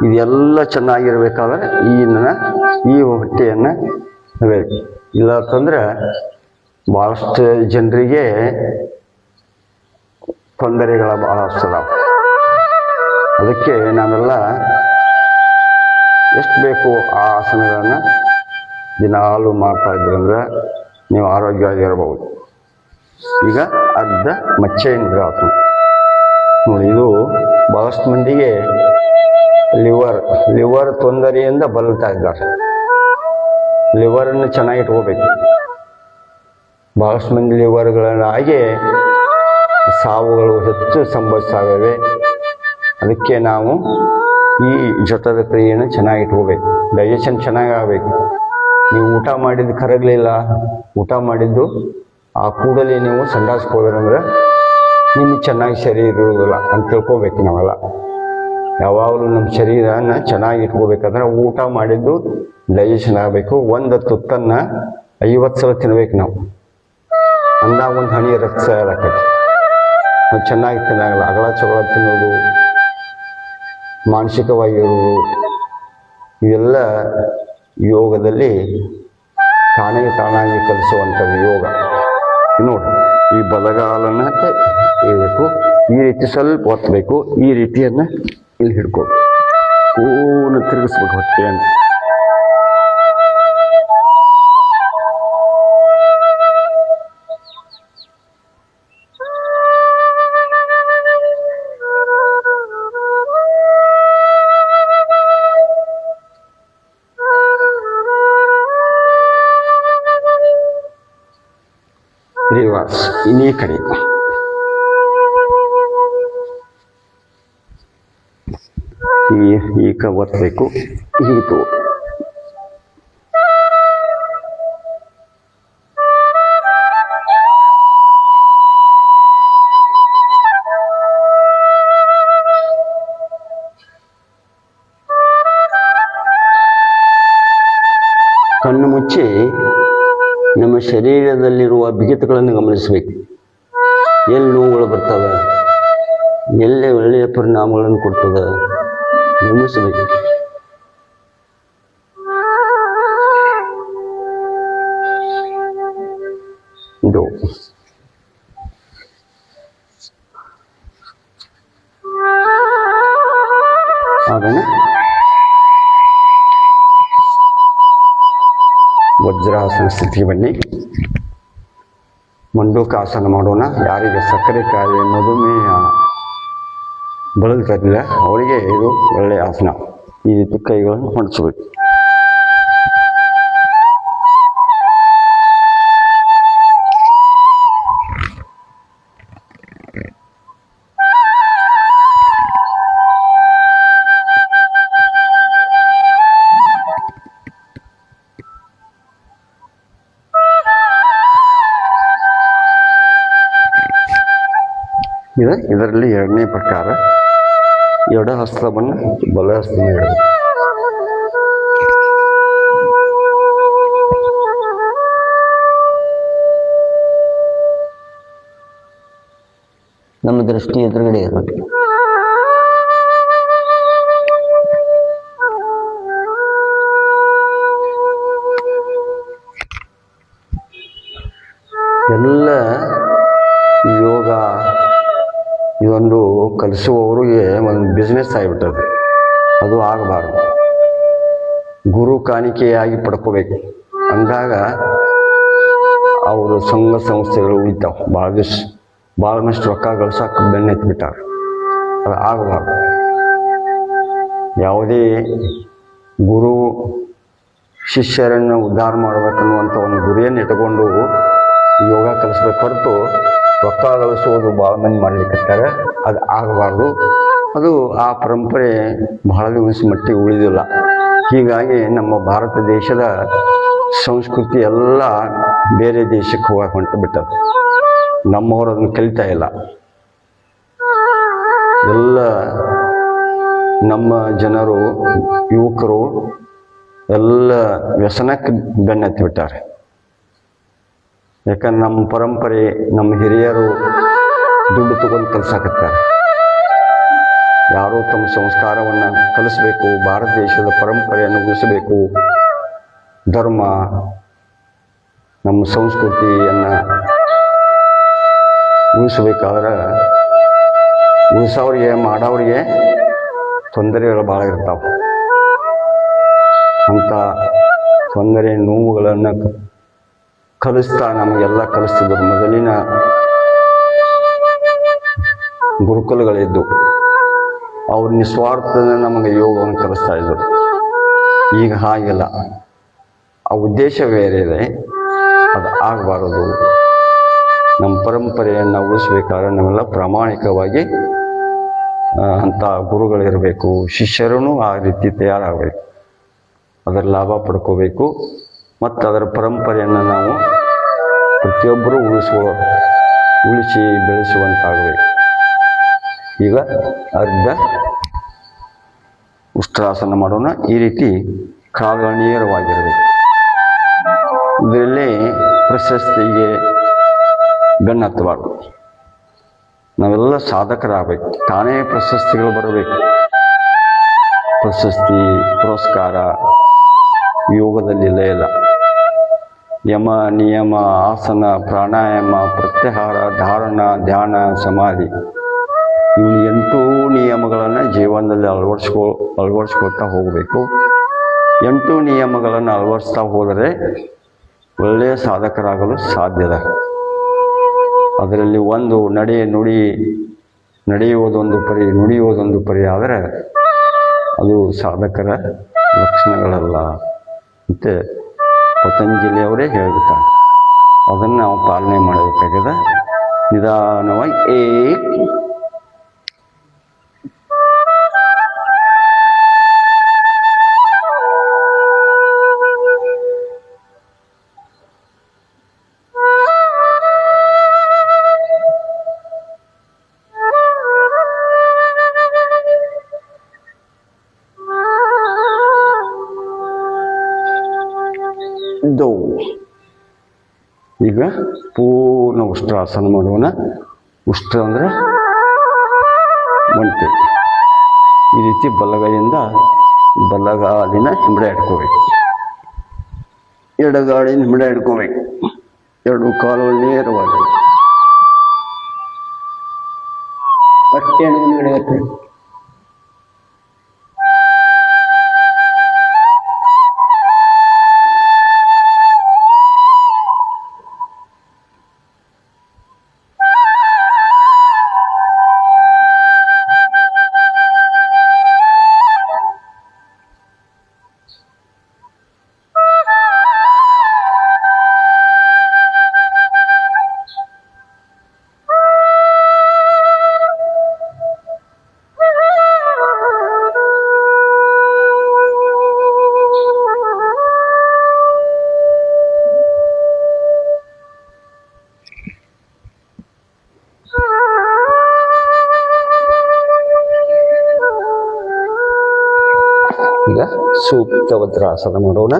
B: ಇದೆಲ್ಲ ಚೆನ್ನಾಗಿರ್ಬೇಕಾದ್ರೆ ಈ ಹೊಟ್ಟೆಯನ್ನು ಬೇಕು. ಇಲ್ಲ ಅಂತಂದ್ರೆ ಭಾಳಷ್ಟು ಜನರಿಗೆ ತೊಂದರೆಗಳ ಭಾಳ ಆಗ್ತದಾವೆ. ಅದಕ್ಕೆ ನಾವೆಲ್ಲ ಎಷ್ಟು ಬೇಕು ಆ ಆಸನಗಳನ್ನು ದಿನಾಲು ಮಾಡ್ತಾ ಇದ್ದೀವಿ ಅಂದ್ರೆ ನೀವು ಆರೋಗ್ಯವಾಗಿರಬಹುದು. ಈಗ ಅರ್ಧ ಮಚ್ಚೇಂದ್ರಾಸನ ನೋಡಿ, ಇದು ಬಹಳಷ್ಟು ಮಂದಿಗೆ ಲಿವರ್ ತೊಂದರೆಯಿಂದ ಬಲತಾ ಇದ್ದಾರೆ. ಲಿವರನ್ನು ಚೆನ್ನಾಗಿ ಇಟ್ಕೋಬೇಕು. ಬಹಳಷ್ಟು ಮಂದಿ ಲಿವರ್ಗಳಾಗಿ ಸಾವುಗಳು ಹೆಚ್ಚು ಸಂಭವಿಸ್ತಾವೆ. ಅದಕ್ಕೆ ನಾವು ಈ ಜಠರ ಕ್ರಿಯೆಯನ್ನು ಚೆನ್ನಾಗಿ ಇಟ್ಕೋಬೇಕು. ಡೈಜೆಷನ್ ಚೆನ್ನಾಗಿ ಆಗಬೇಕು. ನೀವು ಊಟ ಮಾಡಿದ್ದು ಕರಗಲಿಲ್ಲ, ಊಟ ಮಾಡಿದ್ದು ಆ ಕೂಡಲೇ ನೀವು ಸಂಡಾಸ್ಕೋದ್ರಂದ್ರೆ ನಿಮಗೆ ಚೆನ್ನಾಗಿ ಶರೀರ ಇರುವುದಿಲ್ಲ ಅಂತ ತಿಳ್ಕೊಬೇಕು. ನಾವೆಲ್ಲ ಯಾವಾಗಲೂ ನಮ್ಮ ಶರೀರನ ಚೆನ್ನಾಗಿ ಇಟ್ಕೋಬೇಕಂದ್ರೆ ಊಟ ಮಾಡಿದ್ದು ಡೈಜೆಷನ್ ಆಗಬೇಕು. ಒಂದು ತುತ್ತನ್ನು 50 ಸಲ ತಿನ್ಬೇಕು ನಾವು. ಅಂದಾಗ ಒಂದು ಹನಿ ರಕ್ತ ಸೇರಾಕೈತಿ. ನಾವು ಚೆನ್ನಾಗಿ ತಿನ್ನಾಗಲ್ಲ. ಅಗಲ ಚಗಳ ತಿನ್ನೋದು, ಮಾನಸಿಕವಾಗಿರುವುದು, ಇವೆಲ್ಲ ಯೋಗದಲ್ಲಿ ತಾನಾಗಿ ಕಲಿಸುವಂಥದ್ದು ಯೋಗ. ನೋಡಿ, ಈ ಬಲಗಾಲನ್ನು ಇರಬೇಕು, ಈ ರೀತಿ ಸ್ವಲ್ಪ ಒತ್ತಬೇಕು, ಈ ರೀತಿಯನ್ನು ಇಲ್ಲಿ ಹಿಡ್ಕೊ, ಪೂರ್ಣ ತಿರುಗಿಸ್ಬೇಕು ಹೊಟ್ಟೆಯನ್ನು. ರಿವರ್ಸ್ ಇನ್ನೀ ಕಡೆ. ಈಗ ಒತ್ತಬೇಕು, ಹೀಗೆ ಕಣ್ಣು ಮುಚ್ಚಿ ನಮ್ಮ ಶರೀರದಲ್ಲಿರುವ ಬಿಗಿತಗಳನ್ನು ಗಮನಿಸಬೇಕು. ಎಲ್ಲಿ ನೋವುಗಳು ಬರ್ತವೆ, ಎಲ್ಲೇ ಒಳ್ಳೆಯ ಪರಿಣಾಮಗಳನ್ನು ಕೊಡ್ತದೆ ಗಮನಿಸಬೇಕು. ಇದು ಹಾಗೇನೆ ವಜ್ರಾಸನ ಸ್ಥಿತಿಗೆ ಬನ್ನಿ. ಮಂಡೂಕಾಸನ ಮಾಡೋಣ. ಯಾರಿಗೆ ಸಕ್ಕರೆ ಕಾಯಿಲೆ, ಮಧುಮೇಹ ಬಳಲ್ತಿರಲಿಲ್ಲ ಅವರಿಗೆ ಇದು ಒಳ್ಳೆಯ ಆಸನ. ಈ ರೀತಿ ಕೈಗಳನ್ನು ಹೊಂದಿಸಬೇಕು. ಇದರಲ್ಲಿ ಎರಡನೇ ಪ್ರಕಾರ ಎಡ ಹಸ್ತವನ್ನು ಬಲ ಹಸ್ತ ಇಡಬೇಕು. ನಮ್ಮ ದೃಷ್ಟಿ ಎದುರುಗಡೆ ಇರಬೇಕು. ಎಲ್ಲ ಯೋಗ ಇದೊಂದು ಕಲಿಸುವವರಿಗೆ ಒಂದು ಬಿಸ್ನೆಸ್ ಆಗಿಬಿಟ್ಟದೆ. ಅದು ಆಗಬಾರ್ದು. ಗುರು ಕಾಣಿಕೆಯಾಗಿ ಪಡ್ಕೋಬೇಕು. ಅಂದಾಗ ಅವರು ಸಂಘ ಸಂಸ್ಥೆಗಳು ಉಳಿತಾವೆ. ಭಾಳಷ್ಟು ರೊಕ್ಕ ಗಳಿಸಕ್ಕೆ ಬೆನ್ನೆತ್ಬಿಟ್ಟಾರೆ. ಅದು ಆಗಬಾರ್ದು. ಯಾವುದೇ ಗುರು ಶಿಷ್ಯರನ್ನು ಉದ್ಧಾರ ಮಾಡಬೇಕನ್ನುವಂಥ ಒಂದು ಗುರಿಯನ್ನು ಇಟ್ಕೊಂಡು ಯೋಗ ಕಲಿಸ್ಬೇಕು ಹೊರತು ರೊಕ್ಕ ಗಳಿಸೋದು ಭಾಳ ಮಂದಿ ಮಾಡಲಿಕ್ಕತ್ತಾರೆ. ಅದು ಆಗಬಾರ್ದು. ಅದು ಆ ಪರಂಪರೆ ಬಹಳ ದಿವಸ ಮಟ್ಟಿಗೆ ಉಳಿದಿಲ್ಲ. ಹೀಗಾಗಿ ನಮ್ಮ ಭಾರತ ದೇಶದ ಸಂಸ್ಕೃತಿ ಎಲ್ಲ ಬೇರೆ ದೇಶಕ್ಕೆ ಹೋಗಕ್ಕೆ ಹೊಂಟು ಬಿಟ್ಟது. ನಮ್ಮವರು ಅದನ್ನು ಕಲಿತಾ ಇಲ್ಲ. ಎಲ್ಲ ನಮ್ಮ ಜನರು ಯುವಕರು ಎಲ್ಲ ವ್ಯಸನಕ್ಕೆ ಬೆನ್ನತ್ತಿ ಬಿಟ್ಟಾರೆ. ಯಾಕಂದ್ರೆ ನಮ್ಮ ಪರಂಪರೆ, ನಮ್ಮ ಹಿರಿಯರು ದುಡ್ಡು ತಗೊಂಡು ಕಲಿಸಾಕತ್ತಾರೆ. ಯಾರೂ ತಮ್ಮ ಸಂಸ್ಕಾರವನ್ನು ಕಲಿಸ್ಬೇಕು, ಭಾರತ ದೇಶದ ಪರಂಪರೆಯನ್ನು ಉಳಿಸಬೇಕು, ಧರ್ಮ ನಮ್ಮ ಸಂಸ್ಕೃತಿಯನ್ನು ಉಳಿಸಬೇಕಾದ್ರೆ ಉಳಿಸೋರಿಗೆ ಮಾಡೋರಿಗೆ ತೊಂದರೆಗಳು ಭಾಳ ಇರ್ತಾವೆ. ಅಂಥ ತೊಂದರೆ ನೋವುಗಳನ್ನು ಕಲಿಸ್ತಾ ನಮಗೆಲ್ಲ ಕಲಿಸ್ತಿದ್ರು. ಮೊದಲಿನ ಗುರುಕುಲಗಳಿದ್ದು ಅವ್ರ ನಿಸ್ವಾರ್ಥದಿಂದ ನಮಗೆ ಯೋಗವನ್ನು ಕಲಿಸ್ತಾ ಇದ್ರು. ಈಗ ಹಾಗಿಲ್ಲ. ಆ ಉದ್ದೇಶ ಬೇರೆ ಇದೆ. ಅದು ಆಗಬಾರದು. ನಮ್ಮ ಪರಂಪರೆಯನ್ನು ಉಳಿಸ್ಬೇಕಾದ್ರೆ ನಾವೆಲ್ಲ ಪ್ರಾಮಾಣಿಕವಾಗಿ ಅಂಥ ಗುರುಗಳಿರಬೇಕು. ಶಿಷ್ಯರೂ ಆ ರೀತಿ ತಯಾರಾಗಬೇಕು. ಅದರ ಲಾಭ ಪಡ್ಕೋಬೇಕು. ಮತ್ತು ಅದರ ಪರಂಪರೆಯನ್ನು ನಾವು ಪ್ರತಿಯೊಬ್ಬರೂ ಉಳಿಸಿ ಬೆಳೆಸುವಂತಾಗಬೇಕು. ಈಗ ಅರ್ಧ ಉಷ್ಟ್ರಾಸನ ಮಾಡೋಣ. ಈ ರೀತಿ ಕಾಲು ನೇರವಾಗಿರಬೇಕು. ಇದರಲ್ಲಿ ಪ್ರಶಸ್ತಿಗೆ ಬೆನ್ನತ್ತಬಾರ್ದು. ನಾವೆಲ್ಲ ಸಾಧಕರಾಗಬೇಕು. ತಾನೇ ಪ್ರಶಸ್ತಿಗಳು ಬರಬೇಕು. ಪ್ರಶಸ್ತಿ ಪುರಸ್ಕಾರ ಯೋಗದಲ್ಲಿಲ್ಲ ಇಲ್ಲ. ಯಮ, ನಿಯಮ, ಆಸನ, ಪ್ರಾಣಾಯಾಮ, ಪ್ರತ್ಯಾಹಾರ, ಧಾರಣ, ಧ್ಯಾನ, ಸಮಾಧಿ, ಇವು 8 ನಿಯಮಗಳನ್ನು ಜೀವನದಲ್ಲಿ ಅಳವಡಿಸ್ಕೊಳ್ತಾ ಹೋಗಬೇಕು. 8 ನಿಯಮಗಳನ್ನು ಅಳವಡಿಸ್ತಾ ಹೋದರೆ ಒಳ್ಳೆಯ ಸಾಧಕರಾಗಲು ಸಾಧ್ಯದ. ಅದರಲ್ಲಿ ಒಂದು ನಡೆಯುವುದೊಂದು ಪರಿ, ನುಡಿಯುವುದೊಂದು ಪರಿ ಆದರೆ ಅದು ಸಾಧಕರ ಲಕ್ಷಣಗಳಲ್ಲ ಅಂತ ಪತಂಜಲಿಯವರೇ ಹೇಳ್ಬಿಡ್ತಾರೆ. ಅದನ್ನು ನಾವು ಪಾಲನೆ ಮಾಡಬೇಕಾಗಿದೆ. ನಿಧಾನವಾಗಿ ಈಗ ಪೂರ್ಣ ಉಷ್ಟ್ರಾಸನ ಮಾಡೋಣ. ಉಷ್ಟ್ರ ಅಂದರೆ ಒಂಟೆ. ಈ ರೀತಿ ಬಲಗೈಯಿಂದ ಬಲಗಾಲಿನ ಹಿಂಬಡೆ ಇಟ್ಕೋಬೇಕು. ಎಡಗಾಲಿನ ಹಿಂಬಡೆ ಇಟ್ಕೋಬೇಕು. 2 ಕಾಲುಗಳು ನೇರವಾಗಿ ಹೊಟ್ಟೆ ಮುಂದ್ಗಡೆ ಇರ್ತದೆ. ಈಗ ಸೂಕ್ತ ವಜ್ರಾಸನ ಮಾಡೋಣ.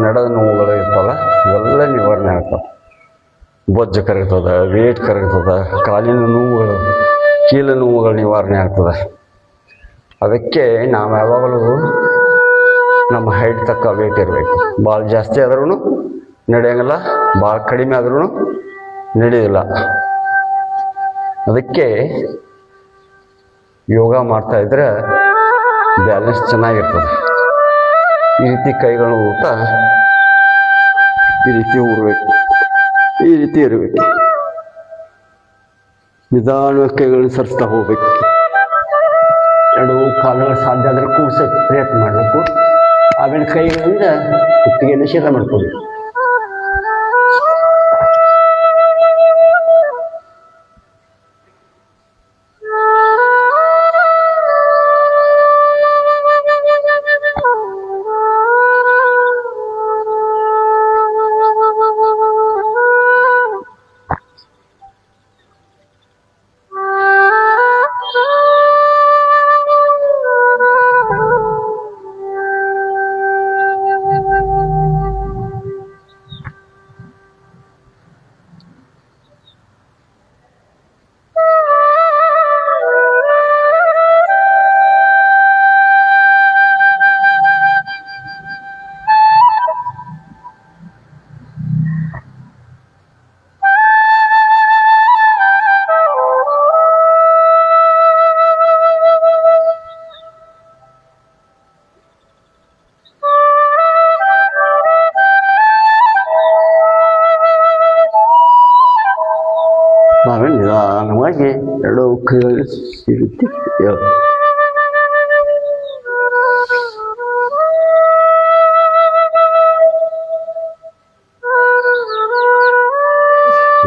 B: ನಡದ ನೋವುಗಳು ಇರ್ತಾವಲ್ಲ, ಇವೆಲ್ಲ ನಿವಾರಣೆ ಆಗ್ತಾವೆ. ಬೊಜ್ಜು ಕರಗ್ತದೆ, ವೇಟ್ ಕರಗ್ತದೆ, ಕಾಲಿನ ನೋವುಗಳು, ಕೀಲು ನೋವುಗಳು ನಿವಾರಣೆ ಆಗ್ತದೆ. ಅದಕ್ಕೆ ನಾವು ಯಾವಾಗಲೂ ನಮ್ಮ ಹೈಟ್ ತಕ್ಕ ವೇಟ್ ಇರಬೇಕು. ಭಾಳ ಜಾಸ್ತಿ ಆದ್ರೂ ನಡೆಯೋಂಗಿಲ್ಲ, ಭಾಳ ಕಡಿಮೆ ಆದ್ರೂ ನಡೆಯೋದಿಲ್ಲ. ಅದಕ್ಕೆ ಯೋಗ ಮಾಡ್ತಾ ಇದ್ರೆ ಬ್ಯಾಲೆನ್ಸ್ ಚೆನ್ನಾಗಿರ್ತದೆ. ಈ ರೀತಿ ಕೈಗಳು ಊಟ ಈ ರೀತಿ ಊರಬೇಕು, ಈ ರೀತಿ ಇರಬೇಕು. ನಿಧಾನವಾಗಿ ಕೈಗಳನ್ನು ಸರಿಸ್ತಾ ಹೋಗ್ಬೇಕು. ಎರಡು ಕಾಲುಗಳು ಸಾಧ್ಯ ಆದರೆ ಕೂಡ್ಸೋಕ್ಕೆ ಪ್ರಯತ್ನ ಮಾಡಬೇಕು. ಆಮೇಲೆ ಕೈಗಳಿಂದ ಕುತ್ತಿಗೆಯನ್ನು ಶೀಲ ಮಾಡ್ಕೋಬೇಕು. ಆಮೇಲೆ ನಿಧಾನವಾಗಿ ಎರಡು ಕೈಗಳು ಈ ರೀತಿ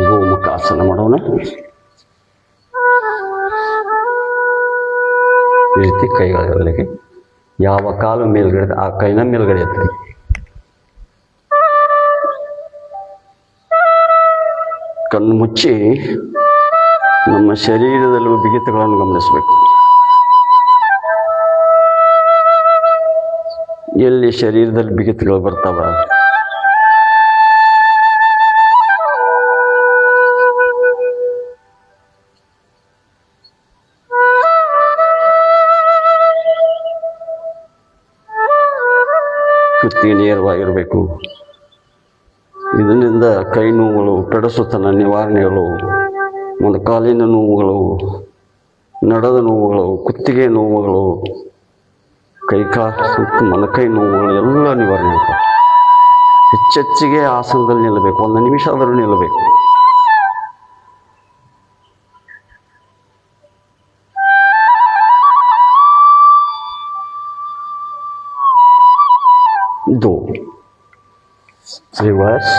B: ಗೋಮುಖಾಸನ ಮಾಡೋಣ. ಈ ರೀತಿ ಕೈಗಳಿಗೆ ಯಾವ ಕಾಲು ಮೇಲ್ಗಡೆ ಆ ಕೈನ ಮೇಲ್ಗಡೆ ಎತ್ತಿ ಕಣ್ಣು ಮುಚ್ಚಿ ನಮ್ಮ ಶರೀರದಲ್ಲೂ ಬಿಗಿತಗಳನ್ನು ಗಮನಿಸಬೇಕು. ಎಲ್ಲಿ ಶರೀರದಲ್ಲಿ ಬಿಗಿತಗಳು ಬರ್ತಾವ ಕುತ್ತಿಗೆ ನೇರವಾಗಿರಬೇಕು. ಇದರಿಂದ ಕೈ ನೋವುಗಳು, ಪೆಡಸುತನ ನಿವಾರಣೆಗಳು, ಮೊಣಕಾಲಿನ ನೋವುಗಳು, ನಡದ ನೋವುಗಳು, ಕುತ್ತಿಗೆ ನೋವುಗಳು, ಕೈಕಾಲು ಮೊಣಕೈ ನೋವುಗಳು ಎಲ್ಲ ನಿವಾರಣೆ ಆಗ್ತವೆ. ಹೆಚ್ಚೆಚ್ಚಿಗೆ ಆಸನದಲ್ಲಿ ನಿಲ್ಲಬೇಕು. 1 ನಿಮಿಷ ಆದರೂ ನಿಲ್ಲಬೇಕು. दो रिवर्स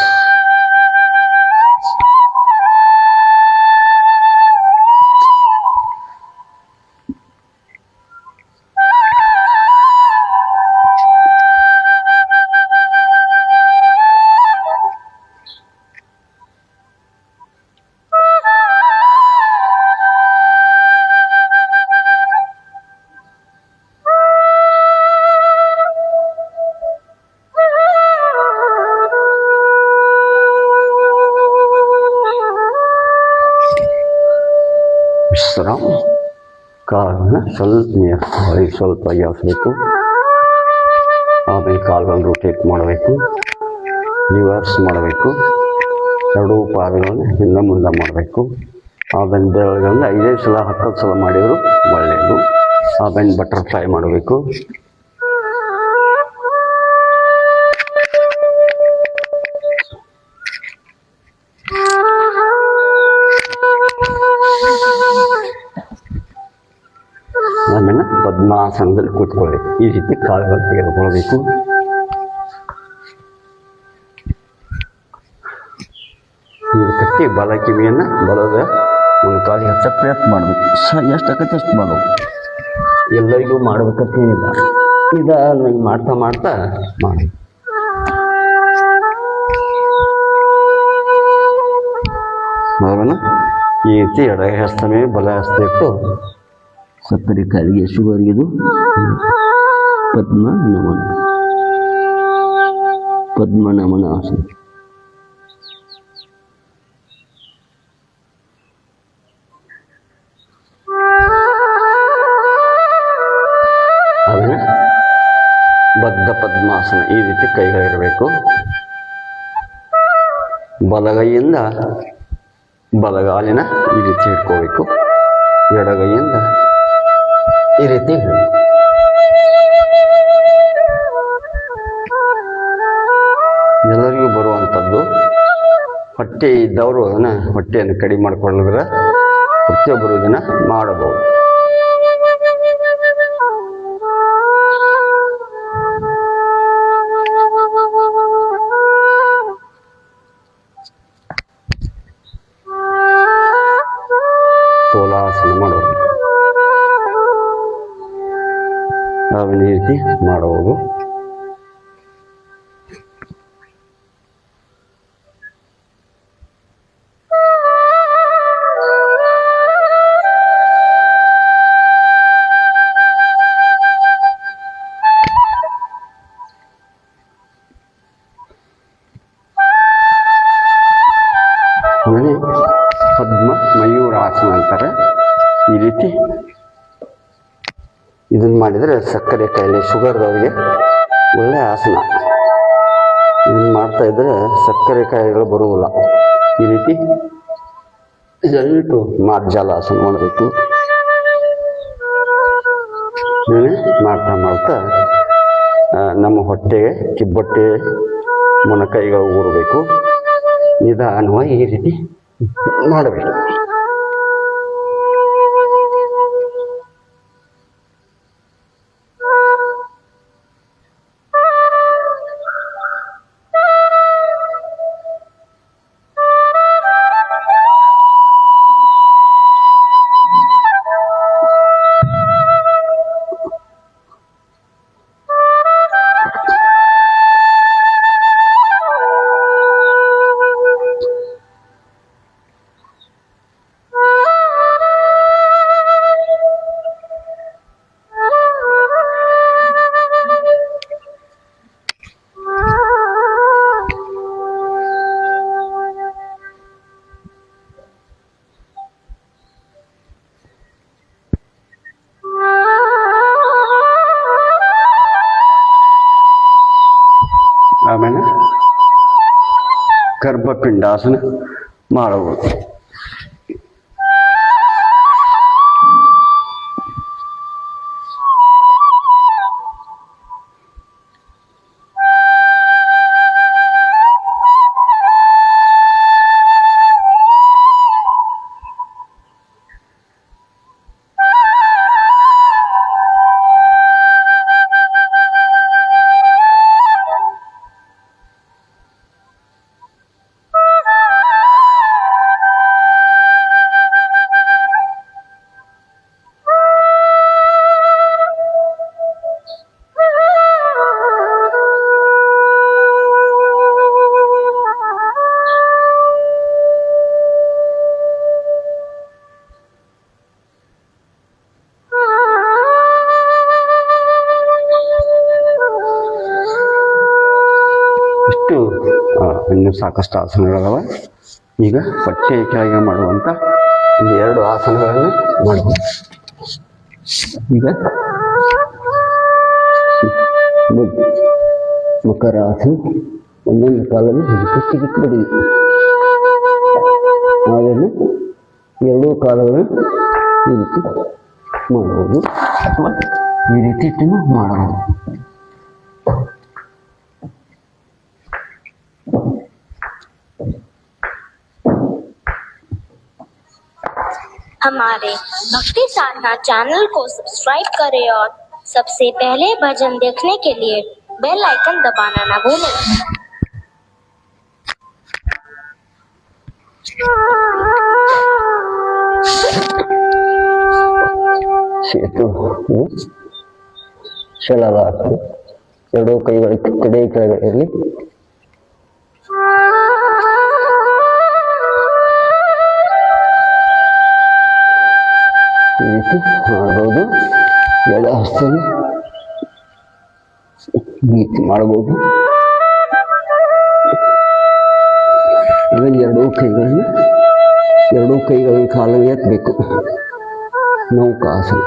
B: ವಿಶ್ರಾಮ. ಕಾಲನ್ನು ಸ್ವಲ್ಪ ಯಾಸಬೇಕು. ಆಮೇಲೆ ಕಾಲುಗಳನ್ನು ರೊಟೇಟ್ ಮಾಡಬೇಕು, ರಿವರ್ಸ್ ಮಾಡಬೇಕು. ಎರಡೂ ಪಾದಗಳನ್ನು ಹಿಂದೆ ಮುಂದೆ ಮಾಡಬೇಕು. ಆಮೇಲೆ ಬೆರಳುಗಳನ್ನು 5 ಸಲ 10 ಸಲ ಮಾಡಿದರೂ ಒಳ್ಳೆಯದು. ಆಮೇಲೆ ಬಟರ್ಫ್ಲೈ ಮಾಡಬೇಕು. ಆಮೇಲೆ ಪದ್ಮಾಸನದಲ್ಲಿ ಕೂತ್ಕೊಳ್ಳಿ. ಈ ರೀತಿ ಕಾಲುಗಳು ತೆಗೆದುಕೊಳ್ಬೇಕು. ಇದು ಕಟ್ಟಿ ಬಲ ಕಿವಿಯನ್ನು ಬಲದ ಒಂದು ಕಾಲಿಗೆ ಹಚ್ಚ ಪ್ರಯತ್ನ ಮಾಡಬೇಕು. ಎಷ್ಟಾಗತ್ತೆ ಅಷ್ಟು ಮಾಡಬೇಕು. ಎಲ್ಲರಿಗೂ ಮಾಡಬೇಕಂತೇನಿಲ್ಲ. ನಿಧಾನವಾಗಿ ಮಾಡ್ತಾ ಮಾಡ್ತಾ ಮಾಡಿ. ನೋಡೋಣ. ಈ ರೀತಿ ಎಡ ಹಸ್ತ ಮೇಲೆ ಬಲ ಹಸ್ತ ಇಟ್ಟು ಸಕ್ಕರೆ ಕಾಲಿಗೆ ಶುಗರ್ಗಿದು ಪದ್ಮ ನಮನ, ಪದ್ಮ ನಮನ ಆಸನ. ಪದ್ಮಾಸನ. ಈ ರೀತಿ ಕೈಗಳಿರಬೇಕು. ಬಲಗೈಯಿಂದ ಬಲಗಾಲಿನ ಈ ರೀತಿ ಹಿಡ್ಕೋಬೇಕು. ಎಡಗೈಯಿಂದ ಈ ರೀತಿ ಎಲ್ಲರಿಗೂ ಬರುವಂಥದ್ದು. ಹೊಟ್ಟೆ ಇದ್ದವರು ಅದನ್ನು ಹೊಟ್ಟೆಯನ್ನು ಕಡಿಮೆ ಮಾಡಿಕೊಳ್ಳಿದ್ರೆ ಪ್ರತಿಯೊಬ್ಬರು ಇದನ್ನು ಮಾಡಬಹುದು. ತೋಲಾಸನ ಮಾಡೋದು ಈ ರೀತಿ ಮಾಡಬಹುದು. ಪದ್ಮ ಮಯೂರಾಸನ ಅಂತಾರೆ. ಈ ರೀತಿ ಇದನ್ನು ಮಾಡಿದರೆ ಸಕ್ಕರೆ ಕಾಯಿಲೆ ಶುಗರ್ದವರಿಗೆ ಒಳ್ಳೆಯ ಆಸನ. ಇದನ್ನು ಮಾಡ್ತಾ ಇದ್ದರೆ ಸಕ್ಕರೆ ಕಾಯಿಲೆಗಳು ಬರುವುದಿಲ್ಲ. ಈ ರೀತಿ ದಯವಿಟ್ಟು ಮಾರ್ಜಾಲಾಸನ ಮಾಡಬೇಕು. ಮಾಡ್ತಾ ಮಾಡ್ತಾ ನಮ್ಮ ಹೊಟ್ಟೆಗೆ ಕಿಬ್ಬೊಟ್ಟೆ ಮೊಣಕೈಗಳು ಊರಬೇಕು. ನಿಧಾನವಾಗಿ ಈ ರೀತಿ ಮಾಡಬೇಕು. ಆಮೇಲೆ ಗರ್ಭಪಿಂಡಾಸನ ಮಾಡಬಹುದು. ಇನ್ನು ಸಾಕಷ್ಟು ಆಸನಗಳವ. ಈಗ ಹೊಟ್ಟೆ ಕೆಳಗೆ ಮಾಡುವಂಥ ಒಂದು 2 ಆಸನಗಳನ್ನು ಮಾಡುವ. ಈಗ ಮಕರಾಸನ. ಒಂದೊಂದು ಕಾಲನ್ನು ಹಿಡಿದು ಅದನ್ನು 2 ಕಾಲಗಳನ್ನು ಈ ರೀತಿ ಮಾಡಬಹುದು ಅಥವಾ ಈ ರೀತಿ ಇಟ್ಟು ಮಾಡಬಹುದು.
C: हमारे भक्ति साधना चैनल को सब्सक्राइब करें और सबसे पहले भजन देखने के लिए बेल आइकन दबाना ना भूलें।
B: ಶಲಭಾಸನ. 2 ಕೈಗಳ ತೊಡೆ ಕೆಳಗಡೆಯಲ್ಲಿ ಈ ರೀತಿ ಮಾಡಬಹುದು. ಎಡ ಹಸ್ತನ ಈ ರೀತಿ ಮಾಡಬಹುದು. ಆಮೇಲೆ 2 ಕೈಗಳನ್ನು 2 ಕೈಗಳ ಕಾಲು ಎತ್ತಬೇಕು. ನೌಕಾಸನ.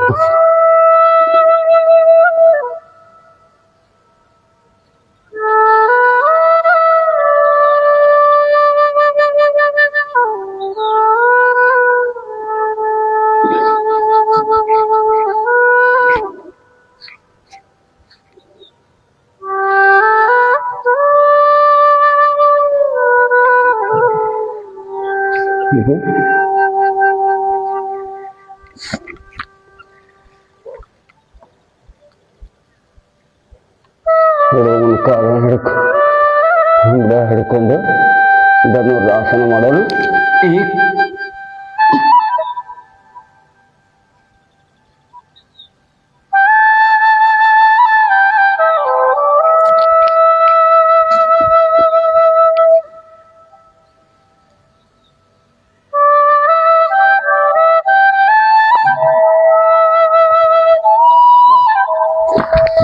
B: ಹೀಗೆ ಒಂದು ಕಾಲ ಹಿಡ್ಕೊಂಡು ಧನುರ್ಧಾಸನ ಮಾಡೋಣ. ಈ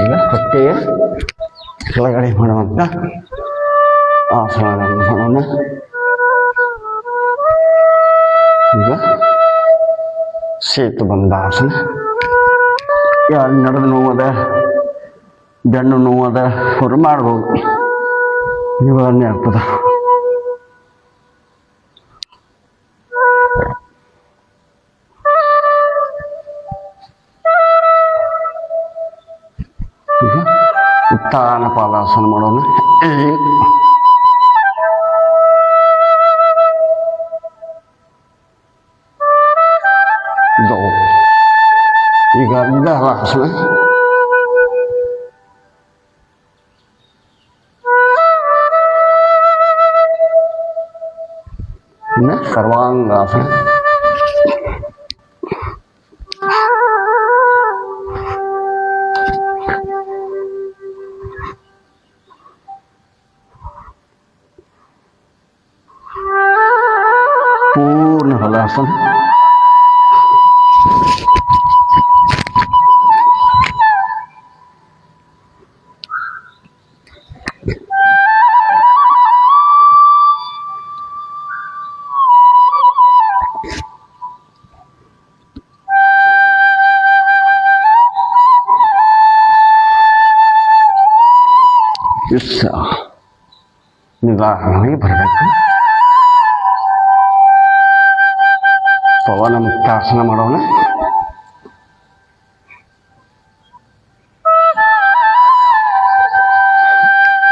B: ಈಗ ಹೊಟ್ಟೆಯ ಕೆಳಗಡೆ ಮಾಡುವಂತ ಆಸನಗಳನ್ನು ಮಾಡೋಣ. ಈಗ ಸೇತುಬಂಧಾಸನ. ಯಾರು ನಡುವು ನೋವದ, ಬೆನ್ನು ನೋವದ ಅವ್ರು ಮಾಡ್ಬೋದು, ನಿವಾರಣೆ ಆಗ್ತದ. ಈಗ ಉತ್ಥಾನ ಪಾದಾಸನ ಮಾಡೋಣ. ಈಗ ಅರ್ಧಾಸನ. ಇನ್ನು ಸರ್ವಾಂಗಾಸನ. ಪೂರ್ಣ ಹಲಾಸನ. ನಿಧಾನವಾಗಿ ಬರಬೇಕು. ಪವನ ಮುಕ್ತಾಸನ ಮಾಡೋಣ.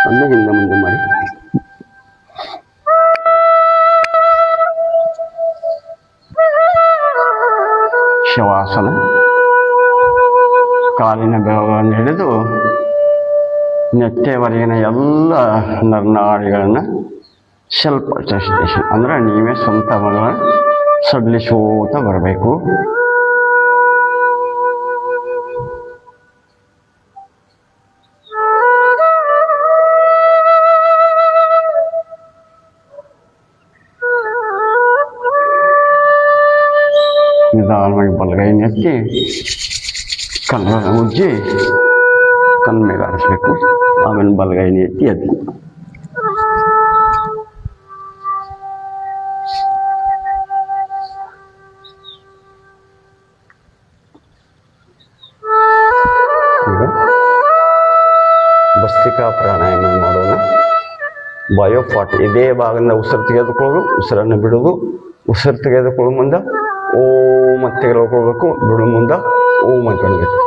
B: ಒಂದು ಹಿಂದೆ ಮುಂದೆ ಮಾಡಿ. ಶವಾಸನ. ಕಾಲಿನ ಬೆರಳನ್ನು ಹಿಡಿದು ನೆಟ್ಟೆವರೆಗಿನ ಎಲ್ಲ ನರನಾಡಿಗಳನ್ನು ಸ್ವಲ್ಪ ಟೆಸ್ಟೇಷನ್ ಅಂದರೆ ನೀವೇ ಸ್ವಂತ ಮಗಳನ್ನು ಸಡಿಲಿಸೋತ ಬರಬೇಕು. ನಿಧಾನವಾಗಿ ಬಲಗೈನ ಎತ್ತಿ ಕಣ್ಣನ್ನು ಉಜ್ಜಿ ಕಣ್ಣು ಮೇಲೆ ಆರಿಸ್ಬೇಕು. ಆಮೇಲೆ ಬಲಗೈನ ಎತ್ತಿ ಎದ್ದು ಈಗ ಭಸ್ತ್ರಿಕಾ ಪ್ರಾಣಾಯಾಮ ಮಾಡೋಣ. ಬಯೋಫಾಟ್ ಇದೇ ಭಾಗದಿಂದ ಉಸಿರು ತೆಗೆದುಕೊಳ್ಳೋದು, ಉಸಿರನ್ನು ಬಿಡೋದು. ಉಸಿರು ತೆಗೆದುಕೊಳ್ಳೋ ಮುಂದೆ ಓಂ ಅಂತ ತೆಗೆದುಕೊಳ್ಬೇಕು, ಬಿಡು ಮುಂದೆ ಓಂ ಅಂತ ಬಿಡಬೇಕು.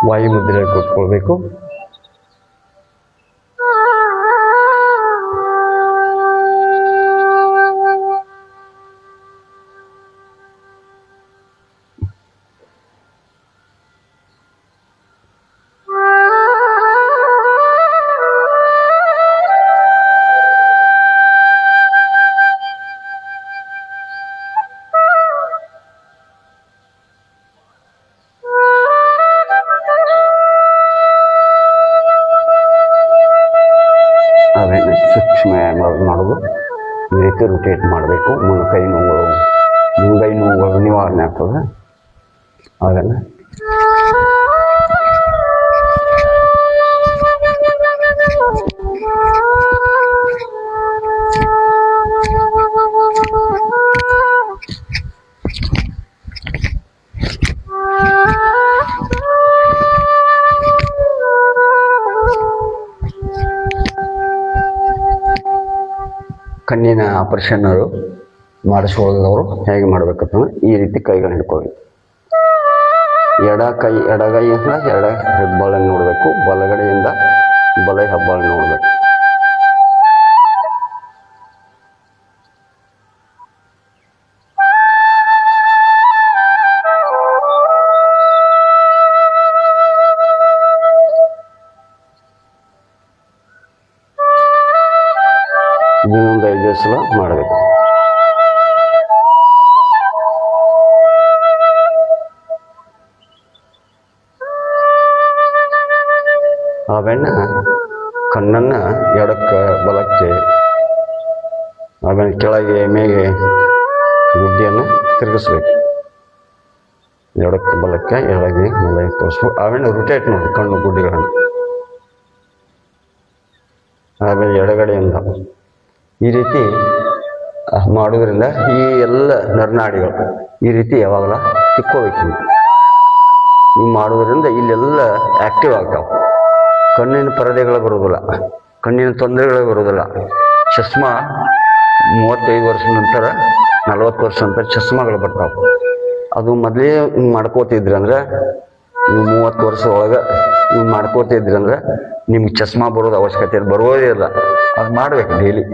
B: ವಾಯು ಮುದ್ರೆ ಕೂತ್ಕೊಳ್ಬೇಕು. ಅದೇನು ಸೂಕ್ಷ್ಮ ಮಾಡೋದು. ಈ ರೀತಿ ರೊಟೇಟ್ ಮಾಡಬೇಕು. ಮುಂಗೈ ನೋವುಗಳು ನಿವಾರಣೆ ಆಗ್ತದೆ. ಅದನ್ನು ಕಣ್ಣಿನ ಆಪರೇಷನ್ ಮಾಡಿಸ್ಕೊಳ್ಳೋದವರು ಹೇಗೆ ಮಾಡ್ಬೇಕಂತ ಈ ರೀತಿ ಕೈಗಳನ್ನ ಹಿಡ್ಕೊಳ್ಬೇಕು. ಎಡಗೈಯಿಂದ ಎಡ ಹೆಬ್ಬಾಳನ್ನು ನೋಡಬೇಕು, ಬಲಗಡೆಯಿಂದ ಬಲ ಹೆಬ್ಬಾಳನ್ನು ನೋಡಬೇಕು. ಆ ಬೆನ್ನ ಕಣ್ಣನ್ನು ಎಡಕ್ಕೆ ಬಲಕ್ಕೆ ಆಮೇಲೆ ಕೆಳಗೆ ಮೇಗೆ ಗುಡ್ಡಿಯನ್ನು ತಿರುಗಿಸ್ಬೇಕು. ಎಡಕ್ಕೆ ಬಲಕ್ಕೆ ಎಡಗೆ ಮೇಲೆ ತೋರಿಸ್ಬೇಕು. ಆಮೇಲೆ ರೊಟೇಟ್ ಮಾಡಿ ಕಣ್ಣು ಗುಡ್ಡಿಗಳನ್ನು. ಆಮೇಲೆ ಎಡಗಡೆಯಿಂದ ಈ ರೀತಿ ಮಾಡೋದ್ರಿಂದ ಈ ಎಲ್ಲ ನರನಾಡಿಗಳು ಈ ರೀತಿ ಯಾವಾಗಲ ತಿಕ್ಕೋಬೇಕು. ನೀವು ಮಾಡೋದ್ರಿಂದ ಇಲ್ಲೆಲ್ಲ ಆ್ಯಕ್ಟಿವ್ ಆಗ್ತಾವೆ. ಕಣ್ಣಿನ ಪರದೆಗಳು ಬರೋದಿಲ್ಲ, ಕಣ್ಣಿನ ತೊಂದರೆಗಳು ಬರೋದಿಲ್ಲ. ಚಸ್ಮಾ 35 ವರ್ಷ ನಂತರ 40 ವರ್ಷ ನಂತರ ಚಸ್ಮಾಗಳು ಬರ್ತಾವೆ. ಅದು ಮೊದಲೇ ಮಾಡ್ಕೋತಿದ್ರಿ ಅಂದ್ರೆ ನೀವು 30 ವರ್ಷ ಒಳಗೆ ನೀವು ಮಾಡ್ಕೋತಿದ್ರಿ ಅಂದ್ರೆ ನಿಮ್ಗೆ ಚಸ್ಮಾ ಬರೋದು ಅವಶ್ಯಕತೆ ಬರೋದೇ ಇಲ್ಲ. ಅದು ಮಾಡ್ಬೇಕು ಡೈಲಿ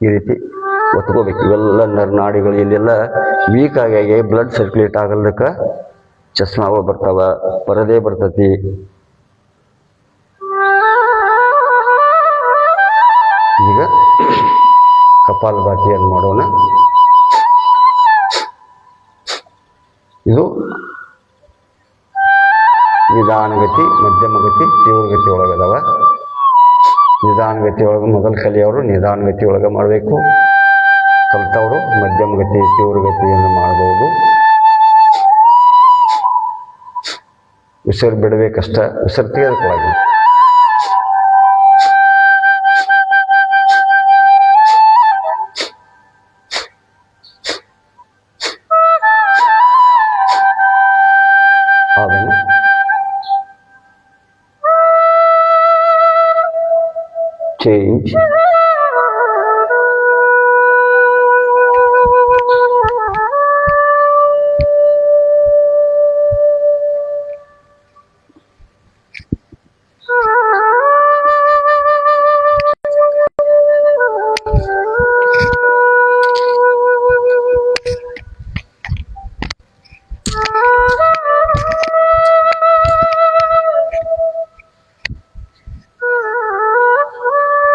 B: ಈ ರೀತಿ ಒತ್ಕೋಬೇಕು. ಇವೆಲ್ಲ ನರನಾಡಿಗಳು ಇಲ್ಲೆಲ್ಲ ವೀಕ್ ಆಗಿ ಬ್ಲಡ್ ಸರ್ಕ್ಯುಲೇಟ್ ಆಗಲ್ದಕ್ಕೆ ಚಸ್ಮಾಗಳು ಬರ್ತಾವ, ಪರದೆ ಬರ್ತತಿ. ಈಗ ಕಪಾಲಭಾತಿಯನ್ನು ಮಾಡೋಣ. ಇದು ನಿಧಾನಗತಿ, ಮಧ್ಯಮಗತಿ, ತೀವ್ರಗತಿ ಒಳಗದವ. ನಿಧಾನಗತಿ ಒಳಗೆ ಮೊದಲು ಕಲಿಯೋರು ನಿಧಾನಗತಿ ಒಳಗೆ ಮಾಡಬೇಕು. ಕಲಿತವರು ಮಧ್ಯಮಗತಿ, ತೀವ್ರಗತಿಯನ್ನು ಮಾಡ್ಬೋದು. ಉಸಿರು ಬಿಡಬೇಕಷ್ಟ, ಉಸಿರು ತೆಗೆದುಕೊಳ್ಳಿ. ಆಮೇಲೆ ಚೇಂಜ್.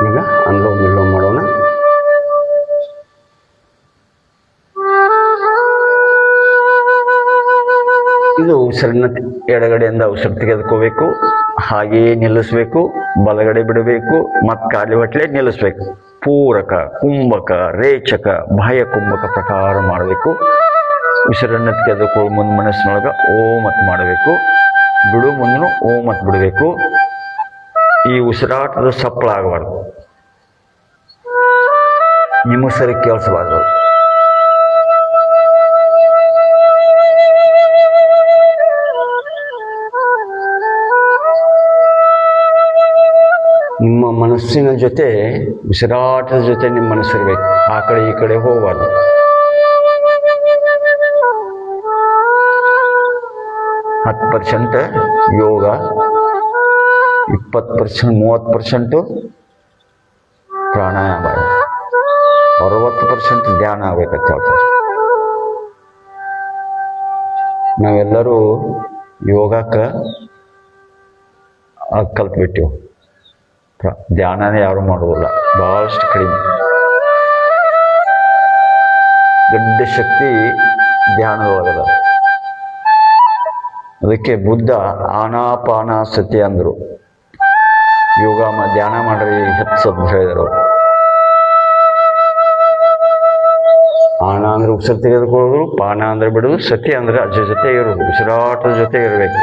B: ಈಗ ಅನುಲೋಮ ವಿಲೋಮ ಮಾಡೋಣ. ಇದು ಉಸಿರನ್ನ ಎಡಗಡೆಯಿಂದ ಉಸಿರು ತೆಗೆದುಕೋಬೇಕು, ಹಾಗೆಯೇ ನಿಲ್ಲಿಸ್ಬೇಕು, ಬಲಗಡೆ ಬಿಡಬೇಕು, ಮತ್ತು ಖಾಲಿ ಹೊಟ್ಟೆ ನಿಲ್ಲಿಸ್ಬೇಕು. ಪೂರಕ, ಕುಂಭಕ, ರೇಚಕ, ಬಾಹ್ಯ ಕುಂಭಕ ಪ್ರಕಾರ ಮಾಡಬೇಕು. ಉಸಿರನ್ನು ತೆಗೆದುಕೊಳ್ಳೋ ಮುಂದೆ ಮನಸ್ಸಿನೊಳಗೆ ಓಂ ಅಂತ ಮಾಡಬೇಕು. ಬಿಡು ಮುಂದೂ ಓಂ ಅಂತ ಬಿಡಬೇಕು. ಈ ಉಸಿರಾಟದ ಸಪ್ಪಳ ಆಗಬಾರ್ದು, ನಿಮ್ಮ ಸರಿ ಕೇಳಿಸಬಾರ್ದು. ನಿಮ್ಮ ಮನಸ್ಸಿನ ಜೊತೆ ಉಸಿರಾಟದ ಜೊತೆ ನಿಮ್ಮ ಮನಸ್ಸಿರ್ಬೇಕು. ಆ ಕಡೆ ಈ ಕಡೆ ಹೋಗಬಾರ್ದು. ಹತ್ತು 10% ಯೋಗ, 20% 30% ಪ್ರಾಣಾಯಾಮ, 60% ಧ್ಯಾನ ಆಗ್ಬೇಕಂತ ಹೇಳ್ತಾರೆ. ನಾವೆಲ್ಲರೂ ಯೋಗಕ್ಕೆ ಕಲ್ತ್ಬಿಟ್ಟಿವು. ಧ್ಯಾನನೇ ಯಾರು ಮಾಡೋದಿಲ್ಲ, ಭಾಳಷ್ಟು ಕಡಿಮೆ. ದೊಡ್ಡ ಶಕ್ತಿ ಧ್ಯಾನದೊಳಗದ. ಅದಕ್ಕೆ ಬುದ್ಧ ಆನಾಪಾನಾಸತಿ ಅಂದರು. ಯೋಗ ಧ್ಯಾನ ಮಾಡ್ರಿ ಹೆಚ್ಚು ಅಂತ ಹೇಳಿದರು. ಆನ ಅಂದ್ರೆ ಉಸಿರು ತೆಗೆದುಕೊಳ್ಳೋದು, ಪಾನ ಅಂದ್ರೆ ಬಿಡೋದು, ಸತಿ ಅಂದ್ರೆ ಅದ್ರ ಜೊತೆ ಇರೋದು, ಉಸಿರಾಟದ ಜೊತೆ ಇರಬೇಕು.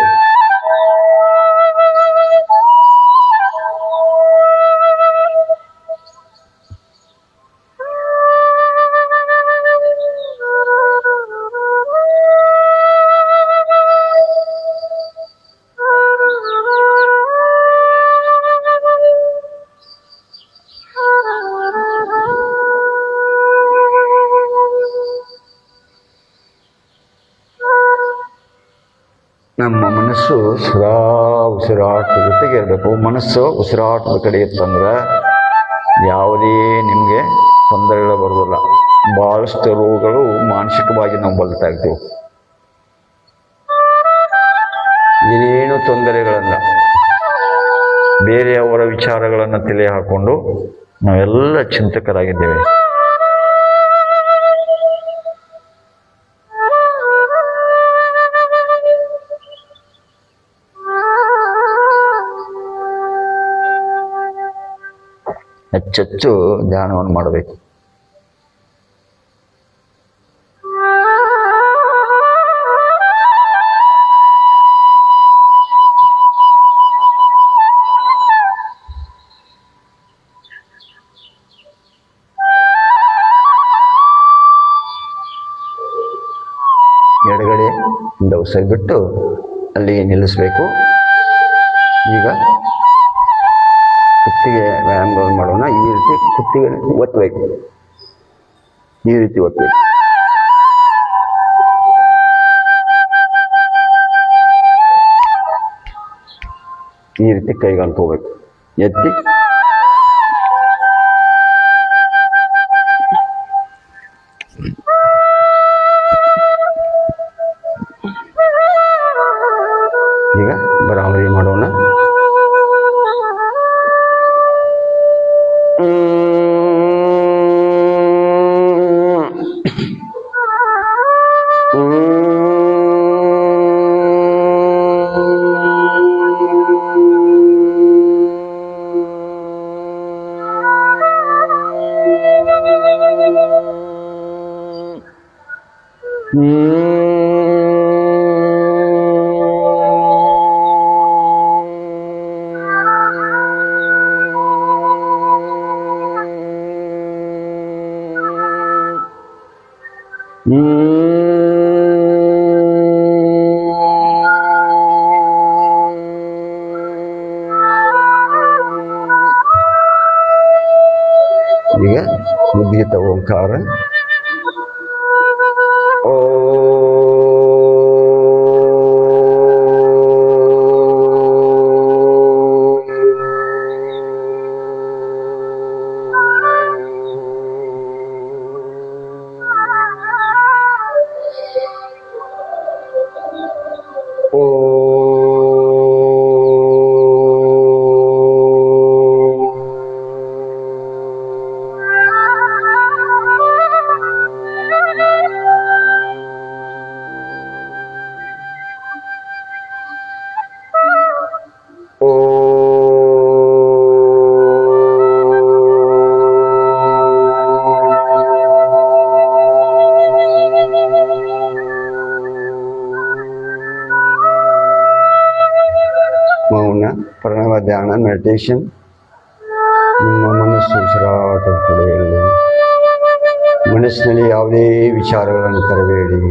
B: ನಮ್ಮ ಮನಸ್ಸು ಸದಾ ಉಸಿರಾಟದ ಜೊತೆಗೆ ಇರಬೇಕು. ಮನಸ್ಸು ಉಸಿರಾಟದ ಕಡೆ ಇತ್ತಂದ್ರೆ ಯಾವುದೇ ನಿಮಗೆ ತೊಂದರೆಗಳು ಬರೋದಿಲ್ಲ. ಭಾಳಷ್ಟು ರೋಗಗಳು ಮಾನಸಿಕವಾಗಿ ನಾವು ಬಲ್ತಾ ಇರ್ತೀವಿ. ಏನೇನು ತೊಂದರೆಗಳನ್ನ ಬೇರೆಯವರ ವಿಚಾರಗಳನ್ನು ತಲೆ ಹಾಕೊಂಡು ನಾವೆಲ್ಲ ಚಿಂತಕರಾಗಿದ್ದೇವೆ. ಹೆಚ್ಚೆಚ್ಚು ಧ್ಯಾನವನ್ನು ಮಾಡಬೇಕು. ಎಡಗಡೆ ಇಂದ ಉಸಿರು ಬಿಟ್ಟು ಅಲ್ಲಿಗೆ ನಿಲ್ಲಿಸಬೇಕು. ಈಗ ಕುತ್ತಿಗೆ ವ್ಯಾಯಾಮಗಳನ್ನು ಮಾಡೋಣ. ಈ ರೀತಿ ಕುತ್ತಿಗೆ ಒತ್ತಬೇಕು, ಈ ರೀತಿ ಒತ್ತಬೇಕು. ಈ ರೀತಿ ಕೈಗಳು ಹೋಗ್ಬೇಕು, ಎತ್ತಿ ಈಗ ಬರಾಬರಿ ಮಾಡೋಣ. ಈಗ ಉದ್ಗೀತ ಓಂಕಾರ ಓ ಮೌನ ಪ್ರಣವ ಧ್ಯಾನ ಮೆಡಿಟೇಷನ್. ನಿಮ್ಮ ಮನಸ್ಸು ಉಸಿರಾಟದ ಕಡೆಯಲ್ಲಿ ಮನಸ್ಸಿನಲ್ಲಿ ಯಾವುದೇ ವಿಚಾರಗಳನ್ನು ತರಬೇಡಿ.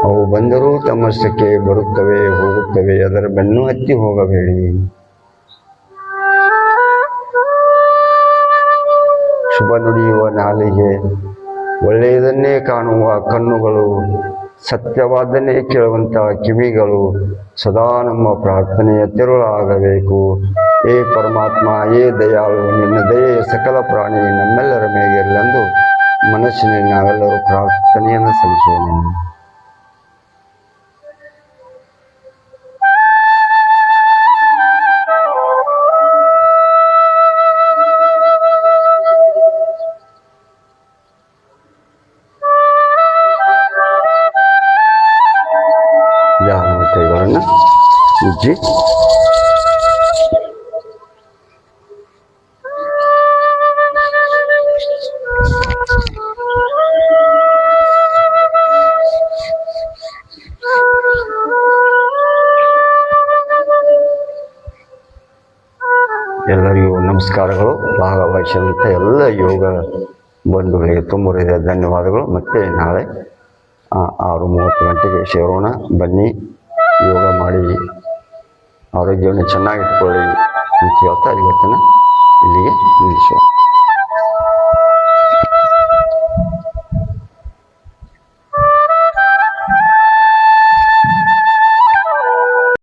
B: ಅವು ಬಂದರೂ ತಮ್ಮಷ್ಟಕ್ಕೆ ಬರುತ್ತವೆ ಹೋಗುತ್ತವೆ, ಅದರ ಬೆನ್ನು ಹತ್ತಿ ಹೋಗಬೇಡಿ. ಶುಭ ನುಡಿಯುವ ನಾಲಿಗೆ, ಒಳ್ಳೆಯದನ್ನೇ ಕಾಣುವ ಕಣ್ಣುಗಳು, ಸತ್ಯವಾದನ್ನೇ ಕೇಳುವಂತಹ ಕಿವಿಗಳು ಸದಾ ನಮ್ಮ ಪ್ರಾರ್ಥನೆಯ ತಿರುಳಾಗಬೇಕು. ಏ ಪರಮಾತ್ಮ, ಏ ದಯಾಳು, ನಿನ್ನ ದಯೆಯ ಸಕಲ ಪ್ರಾಣಿ ನಮ್ಮೆಲ್ಲರ ಮೇಲಿರಲೆಂದು ಮನಸ್ಸಿನಲ್ಲಿ ನಾವೆಲ್ಲರೂ ಪ್ರಾರ್ಥನೆಯನ್ನು ಸಲ್ಲಿಸೋಣ. ಧ್ಯಾನ ಕೈಗಳನ್ನು ಉಜ್ಜಿ ಎಲ್ಲರಿಗೂ ನಮಸ್ಕಾರಗಳು. ಭಾಗವಹಿಸಿದಂಥ ಎಲ್ಲ ಯೋಗ ಬಂಧುಗಳಿಗೆ ತುಂಬ ಹೃದಯ ಧನ್ಯವಾದಗಳು. ಮತ್ತೆ ನಾಳೆ 6:30 ಗಂಟೆಗೆ ಸೇರೋಣ. ಬನ್ನಿ, ಯೋಗ ಮಾಡಿ ಆರೋಗ್ಯವನ್ನು ಚೆನ್ನಾಗಿಟ್ಕೊಳ್ಳಿ ಅಂತ ಹೇಳ್ತಾ ಇವತ್ತಿನ ಇಲ್ಲಿಗೆ ನಿಲ್ಲಿಸುವ.